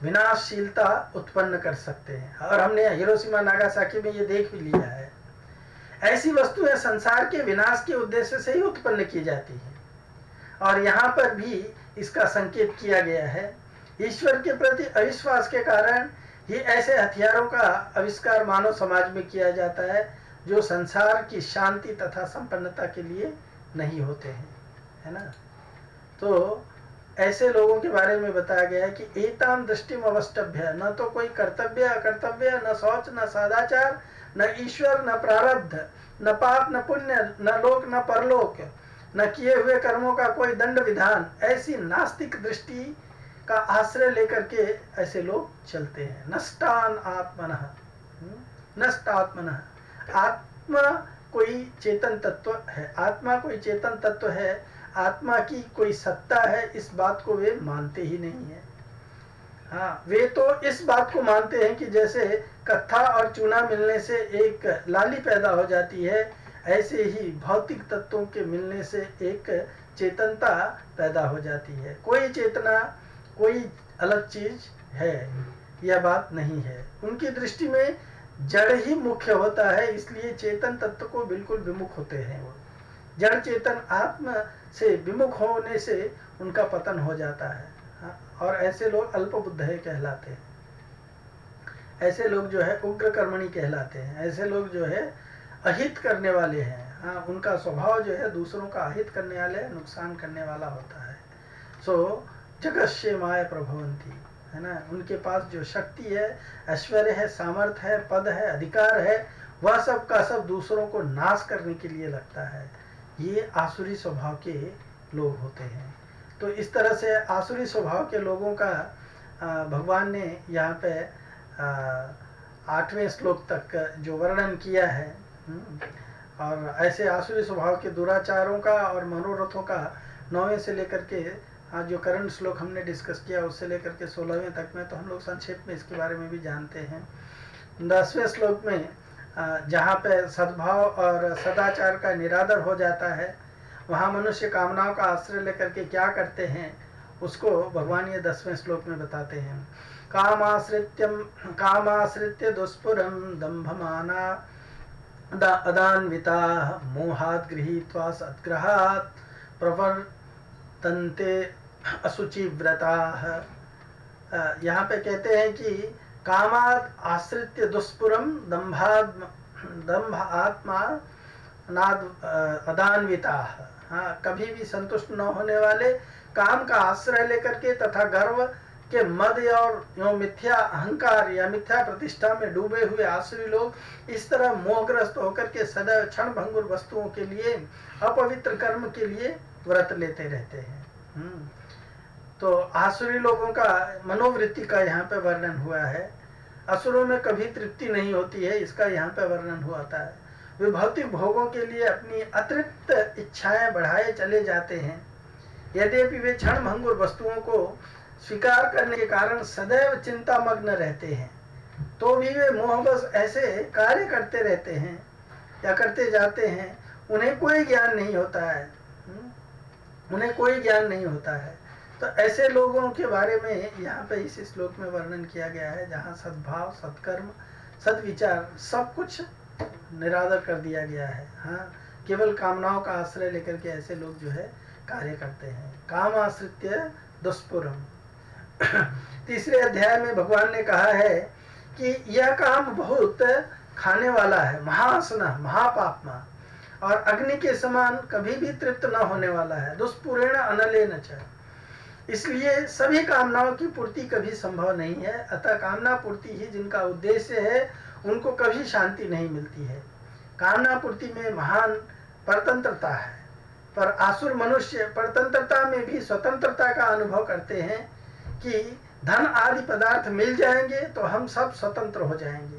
Speaker 1: विनाशशीलता उत्पन्न कर सकते हैं, और हमने हिरोशिमा नागासाकी में ये देख भी लिया है। ऐसी वस्तुएं संसार के विनाश के उद्देश्य से ही उत्पन्न की जाती हैं, और यहाँ पर भी इसका संकेत किया गया है। ईश्वर के प्रति अविश्वास के कारण ये ऐसे हथियारों का आविष्कार मानव समाज में किया जाता है जो संसार की शांति तथा संपन्नता के लिए नहीं होते हैं, है ना। तो ऐसे लोगों के बारे में बताया गया है कि एताम दृष्टिम अवष्टभ्य, न तो कोई कर्तव्य अकर्तव्य, न शौच, न सदाचार, न ईश्वर, न प्रारब्ध, न पाप, न पुण्य, न लोक, न परलोक, न किए हुए कर्मों का कोई दंड विधान। ऐसी नास्तिक दृष्टि का आश्रय लेकर के ऐसे लोग चलते हैं। नष्टान आत्मनः, नष्ट आत्मनः। आत्मा कोई चेतन तत्व है, आत्मा कोई चेतन तत्व है, आत्मा की कोई सत्ता है, इस बात को वे मानते ही नहीं है। हाँ, वे तो इस बात को मानते हैं कि जैसे कत्था और चूना मिलने से एक लाली पैदा हो जाती है, ऐसे ही भौतिक तत्वों के मिलने से एक चेतनता पैदा हो जाती है। कोई चेतना, कोई अलग चीज है, यह बात नहीं है। उनकी दृष्टि में जड़ ही मुख्य होता है, इसलिए चेतन तत्व को बिल्कुल विमुख होते हैं वो। जड़ चेतन आत्मा से विमुख होने से उनका पतन हो जाता है। और ऐसे लोग अल्पबुद्धय कहलाते हैं। ऐसे लोग जो है उग्र कर्मणि कहलाते हैं। ऐसे लोग जो है अहित करने वाले हैं। हाँ, उनका स्वभाव जो है दूसरों का अहित करने वाले, नुकसान करने वाला होता है। सो जगस्य माय प्रभवंती, है ना। उनके पास जो शक्ति है, ऐश्वर्य है, सामर्थ्य है, पद है, अधिकार है, वह सब का सब दूसरों को नाश करने के लिए लगता है। ये आसुरी स्वभाव के लोग होते हैं। तो इस तरह से आसुरी स्वभाव के लोगों का भगवान ने यहाँ पे 8वें श्लोक तक जो वर्णन किया है। और ऐसे आसुरी स्वभाव के दुराचारों का और मनोरथों का 9वें से लेकर के जो करंट श्लोक हमने डिस्कस किया उससे लेकर के 16वें तक में, तो हम लोग संक्षेप में इसके बारे में भी जानते हैं। 10वें श्लोक में जहाँ पे सद्भाव और सदाचार का निरादर हो जाता है, वहाँ मनुष्य कामनाओं का आश्रय लेकर के क्या करते हैं उसको भगवान ये 10वें श्लोक में बताते हैं। कामाश्रित्य दुष्पुरं दम्भमाना अदान्विताः मोहात् गृहीत्वा सद्ग्रहात् प्रवर्तन्ते अशुचिव्रताः। यहाँ पे कहते हैं कि कामात् आश्रित्य दुष्पुरम दम्भ आत्मा नाद अदान्विताः। हाँ, कभी भी संतुष्ट न होने वाले, काम का आश्रय लेकर के तथा गर्व के मद और मिथ्या अहंकार या मिथ्या प्रतिष्ठा में डूबे हुए आसुरी लोग इस तरह मोहग्रस्त होकर के सदैव क्षण भंगुर वस्तुओं के लिए, अपवित्र कर्म के लिए व्रत लेते रहते हैं। तो आसुरी लोगों का मनोवृत्ति का यहाँ पे वर्णन हुआ है। असुरों में कभी तृप्ति नहीं होती है, इसका यहाँ पे वर्णन हुआ है। वे भौतिक भोगों के लिए अपनी अतिरिक्त इच्छाएं बढ़ाए चले जाते हैं। यद्यपि वे क्षण भंगुर वस्तुओं को स्वीकार करने के कारण सदैव चिंतामग्न रहते हैं, तो भी वे मोहवश ऐसे कार्य करते रहते हैं या करते जाते हैं। उन्हें कोई ज्ञान नहीं होता है, उन्हें कोई ज्ञान नहीं होता है। तो ऐसे लोगों के बारे में यहाँ पे इस श्लोक में वर्णन किया गया है, जहाँ सद्भाव, सत्कर्म, सद्विचार सब कुछ निरादर कर दिया गया है। हाँ, केवल कामनाओं का आश्रय लेकर के ऐसे लोग जो है कार्य करते हैं। काम आश्रित्य दुष्पुरम। तीसरे अध्याय में भगवान ने कहा है कि यह काम बहुत खाने वाला है, महासना, महापापमा, और अग्नि के समान कभी भी तृप्त न होने वाला है। दुष्पुरेण अनलेन च। इसलिए सभी कामनाओं की पूर्ति कभी संभव नहीं है। अतः कामना पूर्ति ही जिनका उद्देश्य है, उनको कभी शांति नहीं मिलती है। कामना पूर्ति में महान परतंत्रता है, पर आसुर मनुष्य परतंत्रता में भी स्वतंत्रता का अनुभव करते हैं कि धन आदि पदार्थ मिल जाएंगे तो हम सब स्वतंत्र हो जाएंगे।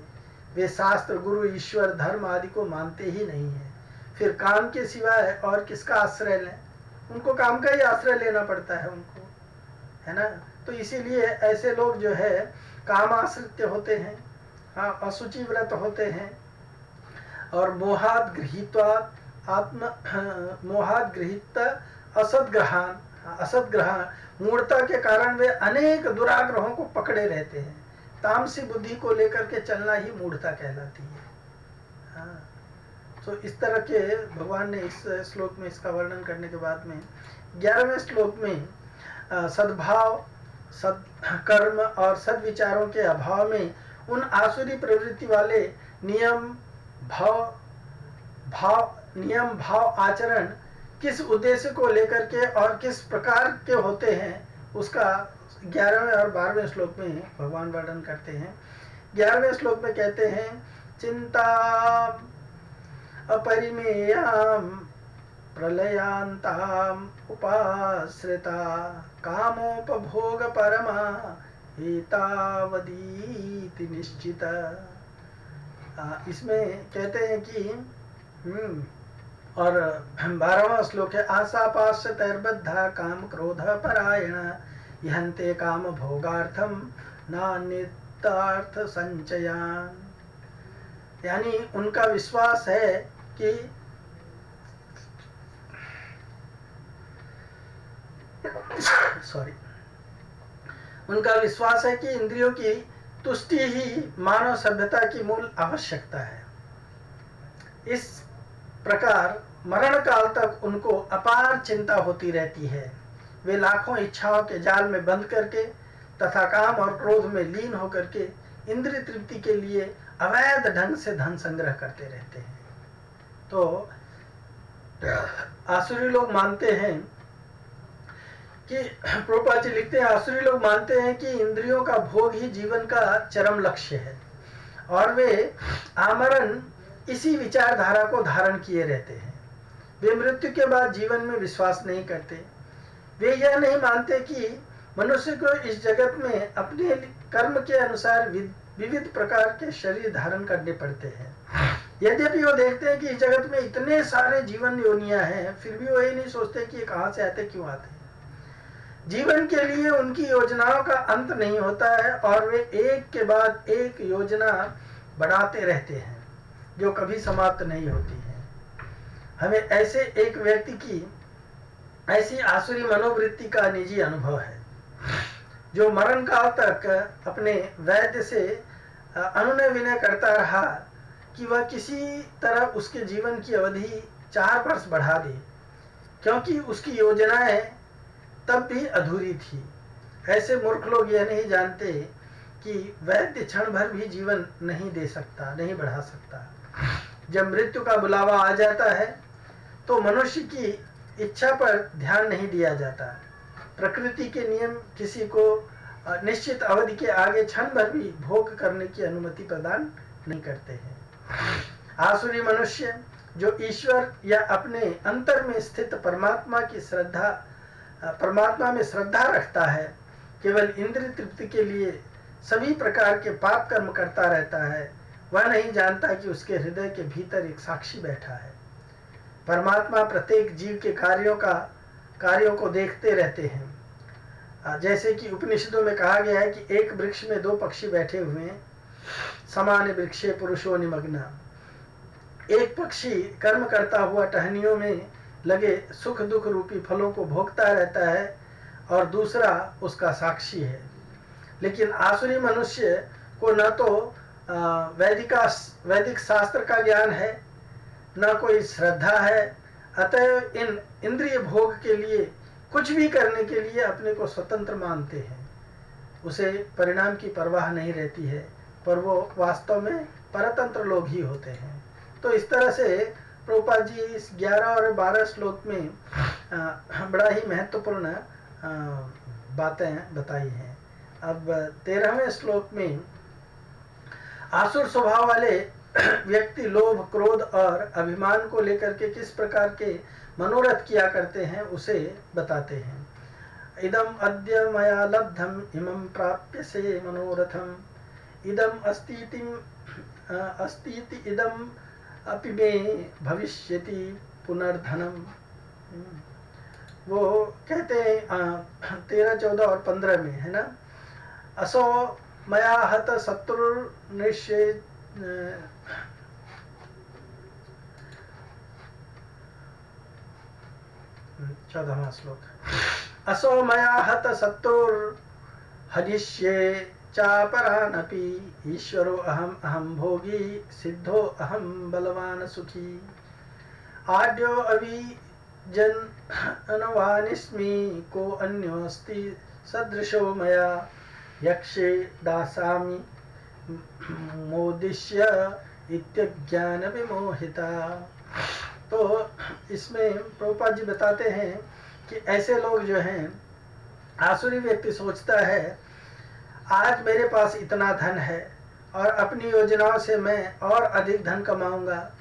Speaker 1: वे शास्त्र, गुरु, ईश्वर, धर्म आदि को मानते ही नहीं है। फिर काम के सिवाय और किसका आश्रय लें? उनको काम का ही आश्रय लेना पड़ता है उनको, है ना। तो इसीलिए ऐसे लोग जो है काम आश्रित होते हैं, हाँ, अशुचि व्रत होते हैं, और मोहात गृहीत असदग्रहान, मूर्ता के कारण वे अनेक दुराग्रहों को पकड़े रहते हैं। तामसी बुद्धि को लेकर के चलना ही मूढ़ता कहलाती है। हाँ, तो इस तरह के भगवान ने इस श्लोक में इसका वर्णन करने के बाद में 11वें श्लोक में सद्भाव, सत्कर्म और सद्विचारों के अभाव में उन आसुरी प्रवृत्ति वाले नियम भाव आचरण किस उद्देश्य को लेकर के और किस प्रकार के होते हैं, उसका 11वें और 12वें श्लोक में भगवान वर्णन करते हैं। 11वें श्लोक में कहते हैं, चिंता अपरिमेयाम प्रलयांताम उपाश्रिता कामोपभोग परमा एतावदीति निश्चित। इसमें कहते हैं कि और 12वां श्लोक है, आशापाश तैर्बद्धा काम क्रोध परायण यहन्ते काम भोगार्थम नान्यतार्थ संचयान। यानी उनका विश्वास है कि उनका विश्वास है कि इंद्रियों की तुष्टि ही मानव सभ्यता की मूल आवश्यकता है। इस प्रकार मरण काल तक उनको अपार चिंता होती रहती है। वे लाखों इच्छाओं के जाल में बंद करके तथा काम और क्रोध में लीन होकर के इंद्रिय तृप्ति के लिए अवैध ढंग से धन संग्रह करते रहते हैं। तो आसुरी लोग मानते हैं कि प्रभुपाद जी लिखते हैं, आसुरी लोग मानते हैं कि इंद्रियों का भोग ही जीवन का चरम लक्ष्य है, और वे आमरण इसी विचारधारा को धारण किए रहते हैं। वे मृत्यु के बाद जीवन में विश्वास नहीं करते। वे यह नहीं मानते कि मनुष्य को इस जगत में अपने कर्म के अनुसार विविध प्रकार के शरीर धारण करने पड़ते हैं। यद्यपि वो देखते हैं कि इस जगत में इतने सारे जीवन योनियां हैं, फिर भी वो ये नहीं सोचते कि ये कहाँ से आते, क्यों आते हैं। जीवन के लिए उनकी योजनाओं का अंत नहीं होता है, और वे एक के बाद एक योजना बढ़ाते रहते हैं जो कभी समाप्त नहीं होती है। हमें ऐसे एक व्यक्ति की ऐसी आसुरी मनोवृत्ति का निजी अनुभव है। जो मरण काल तक अपने वैद्य से अनुनय विनय करता रहा कि वह किसी तरह उसके जीवन की अवधि 4 वर्ष बढ़ा दे, क्योंकि उसकी योजनाएं तब भी अधूरी थी। ऐसे मूर्ख लोग यह नहीं जानते कि वैद्य क्षण भर भी जीवन नहीं दे सकता, नहीं बढ़ा सकता। जब मृत्यु का बुलावा आ जाता है तो मनुष्य की इच्छा पर ध्यान नहीं दिया जाता। प्रकृति के नियम किसी को निश्चित अवधि के आगे क्षण भर भी भोग करने की अनुमति प्रदान नहीं करते हैं। आसुरी मनुष्य जो ईश्वर या अपने अंतर में स्थित परमात्मा में श्रद्धा रखता है, केवल इंद्रिय तृप्ति के लिए सभी प्रकार के पाप कर्म करता रहता है, वह नहीं जानता कि उसके हृदय के भीतर एक साक्षी बैठा है। परमात्मा प्रत्येक जीव के कार्यों को देखते रहते हैं। जैसे कि उपनिषदों में कहा गया है कि एक वृक्ष में 2 पक्षी बैठे हुए हैं, समान वृक्षे पुरुषो निमग्ना। एक पक्षी कर्म करता हुआ टहनियों में लगे सुख दुख रूपी फलों को भोगता रहता है और दूसरा उसका साक्षी है। लेकिन आसुरी मनुष्य को न तो वैदिक शास्त्र का ज्ञान है, न कोई श्रद्धा है, अतः इन इंद्रिय भोग के लिए कुछ भी करने के लिए अपने को स्वतंत्र मानते हैं। उसे परिणाम की परवाह नहीं रहती है, पर वो वास्तव में परतंत्र लोग ही होते हैं। तो इस तरह से प्रभुपाद जी इस 11 और 12 श्लोक में बड़ा ही महत्वपूर्ण बातें बताई हैं। अब 13वें श्लोक में आसुर स्वभाव वाले व्यक्ति लोभ, क्रोध और अभिमान को लेकर के किस प्रकार के मनोरथ किया करते हैं उसे बताते हैं। इदम अद्य मया लब्धम इमं प्राप्य से मनोरथम इदम अस्तीति इदम अपि मे भविष्यति पुनर्धनम। वो कहते हैं 13, 14 और 15 में, है ना, असो मया हत शत्रुर्निश्चय 14वां श्लोक। असो मया हत शत्रुर्हनिष्ये चापरानपि ईश्वरो अहम अहम भोगी सिद्धो अहम बलवान सुखी आद्यो अविजनवानिस्मि को अन्योस्ति सदृशो मया यक्षे दासामि मोदिष्य इत्यज्ञान विमोहिता। तो इसमें प्रभुपाद जी बताते हैं कि ऐसे लोग जो हैं, आसुरी व्यक्ति सोचता है आज मेरे पास इतना धन है और अपनी योजनाओं से मैं और अधिक धन कमाऊंगा,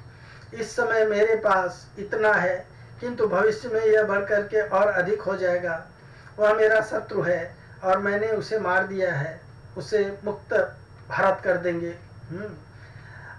Speaker 1: इस समय मेरे पास इतना है किंतु भविष्य में यह बढ़ करके और अधिक हो जाएगा, वह मेरा शत्रु है और मैंने उसे मार दिया है, उसे मुक्त भारत कर देंगे,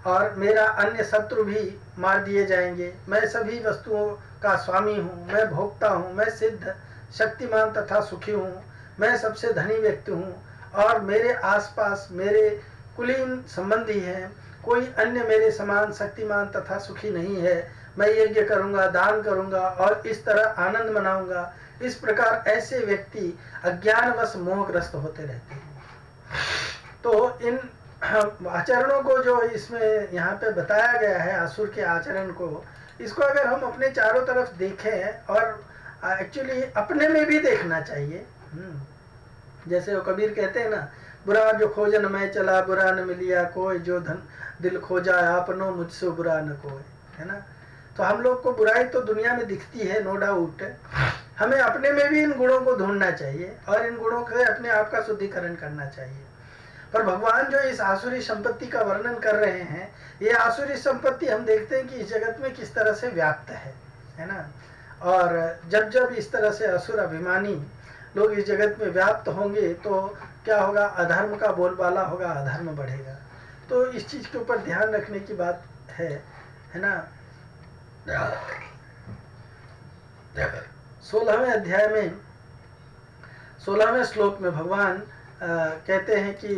Speaker 1: और मेरा अन्य शत्रु भी मार दिए जाएंगे। मैं सभी वस्तुओं का स्वामी हूँ, मैं भोक्ता हूँ, मैं सिद्ध शक्तिमान तथा सुखी हूँ, मैं सबसे धनी व्यक्ति हूँ और मेरे आसपास मेरे कुलीन संबंधी हैं, कोई अन्य मेरे समान शक्तिमान तथा सुखी नहीं है। मैं यज्ञ करूँगा, दान करूँगा और इस तरह आनंद मनाऊँगा। इस प्रकार ऐसे व्यक्ति अज्ञानवश मोहग्रस्त होते रहते हैं। तो इन आचरणों को जो इसमें यहाँ पे बताया गया है, असुर के आचरण को, इसको अगर हम अपने चारों तरफ देखें और एक्चुअली अपने में भी देखना चाहिए। जैसे वो कबीर कहते हैं ना, बुरा जो खोजन मैं चला बुरा न मिलिया कोई, जो धन दिल खोजा आपनो मुझसे बुरा न कोई, है ना। तो हम लोग को बुराई तो दुनिया में दिखती है, नो डाउट। हमें अपने में भी इन गुणों को ढूंढना चाहिए और इन गुणों से अपने आप का शुद्धिकरण करना चाहिए। पर भगवान जो इस आसुरी संपत्ति का वर्णन कर रहे हैं, ये आसुरी संपत्ति हम देखते हैं कि इस जगत में किस तरह से व्याप्त है ना। और जब जब इस तरह से असुर अभिमानी लोग इस जगत में व्याप्त होंगे तो क्या होगा, अधर्म का बोलबाला होगा, अधर्म बढ़ेगा। तो इस चीज के ऊपर ध्यान रखने की बात है ना। 16वें अध्याय में 16वें श्लोक में भगवान कहते हैं कि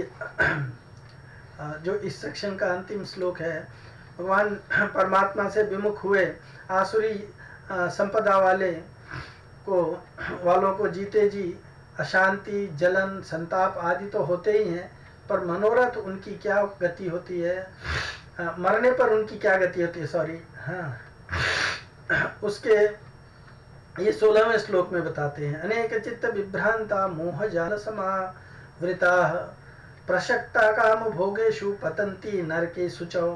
Speaker 1: जो इस सेक्शन का अंतिम श्लोक है, भगवान परमात्मा से विमुख हुए आसुरी संपदा वालों को जीते जी अशांति, जलन, संताप आदि तो होते ही हैं, पर मनोरथ उनकी क्या गति होती है, मरने पर उनकी क्या गति होती है, सॉरी, हाँ, उसके ये 16वें श्लोक में बताते हैं। अनेक चित्त विभ्रांता मोह जाल समावृता प्रशक्ता काम भोगेशु पतंती नरके शुचौ।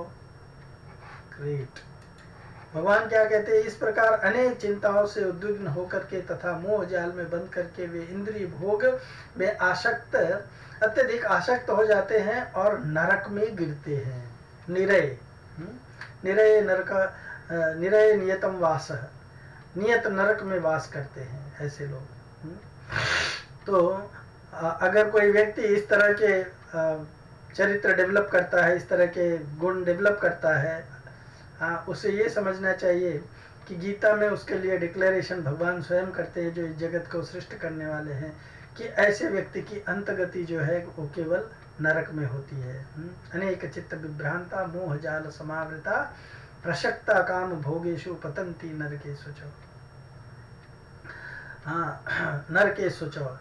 Speaker 1: ग्रेट। भगवान क्या कहते हैं, इस प्रकार अनेक चिंताओं से उद्विग्न होकर के तथा मोह जाल में बंद करके वे इंद्रिय भोग में आसक्त, अत्यधिक आसक्त हो जाते हैं और नरक में गिरते हैं। निरय, निरय नरक, निरय नियतम वास, नियत नरक में वास करते हैं ऐसे लोग। तो अगर कोई व्यक्ति इस तरह के चरित्र डेवलप करता है, इस तरह के गुण डेवलप करता है, उसे ये समझना चाहिए कि गीता में उसके लिए डिक्लेरेशन भगवान स्वयं करते हैं, जो इस जगत को सृष्टि करने वाले हैं, कि ऐसे व्यक्ति की अंतगति जो है वो केवल नरक में होती है। अनेक चित्त विभ्रांता मोह जाल समावृता प्रशक्ता काम भोगेशु पतंती नरके शुचौ। हाँ, नरके शुचौ,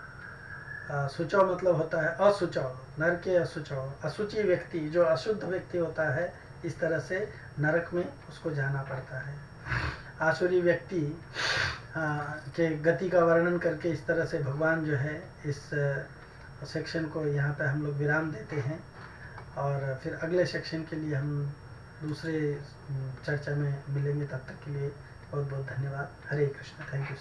Speaker 1: शुचौ मतलब होता है असुचौ, नरके अशुचौ, अशुचि व्यक्ति, जो अशुद्ध व्यक्ति होता है, इस तरह से नरक में उसको जाना पड़ता है। आसुरी व्यक्ति के गति का वर्णन करके इस तरह से भगवान जो है इस सेक्शन को यहाँ पे हम लोग विराम देते हैं, और फिर अगले सेक्शन के लिए हम दूसरे चर्चा में मिलेंगे। तब तक के लिए बहुत बहुत धन्यवाद। हरे कृष्ण। Thank you.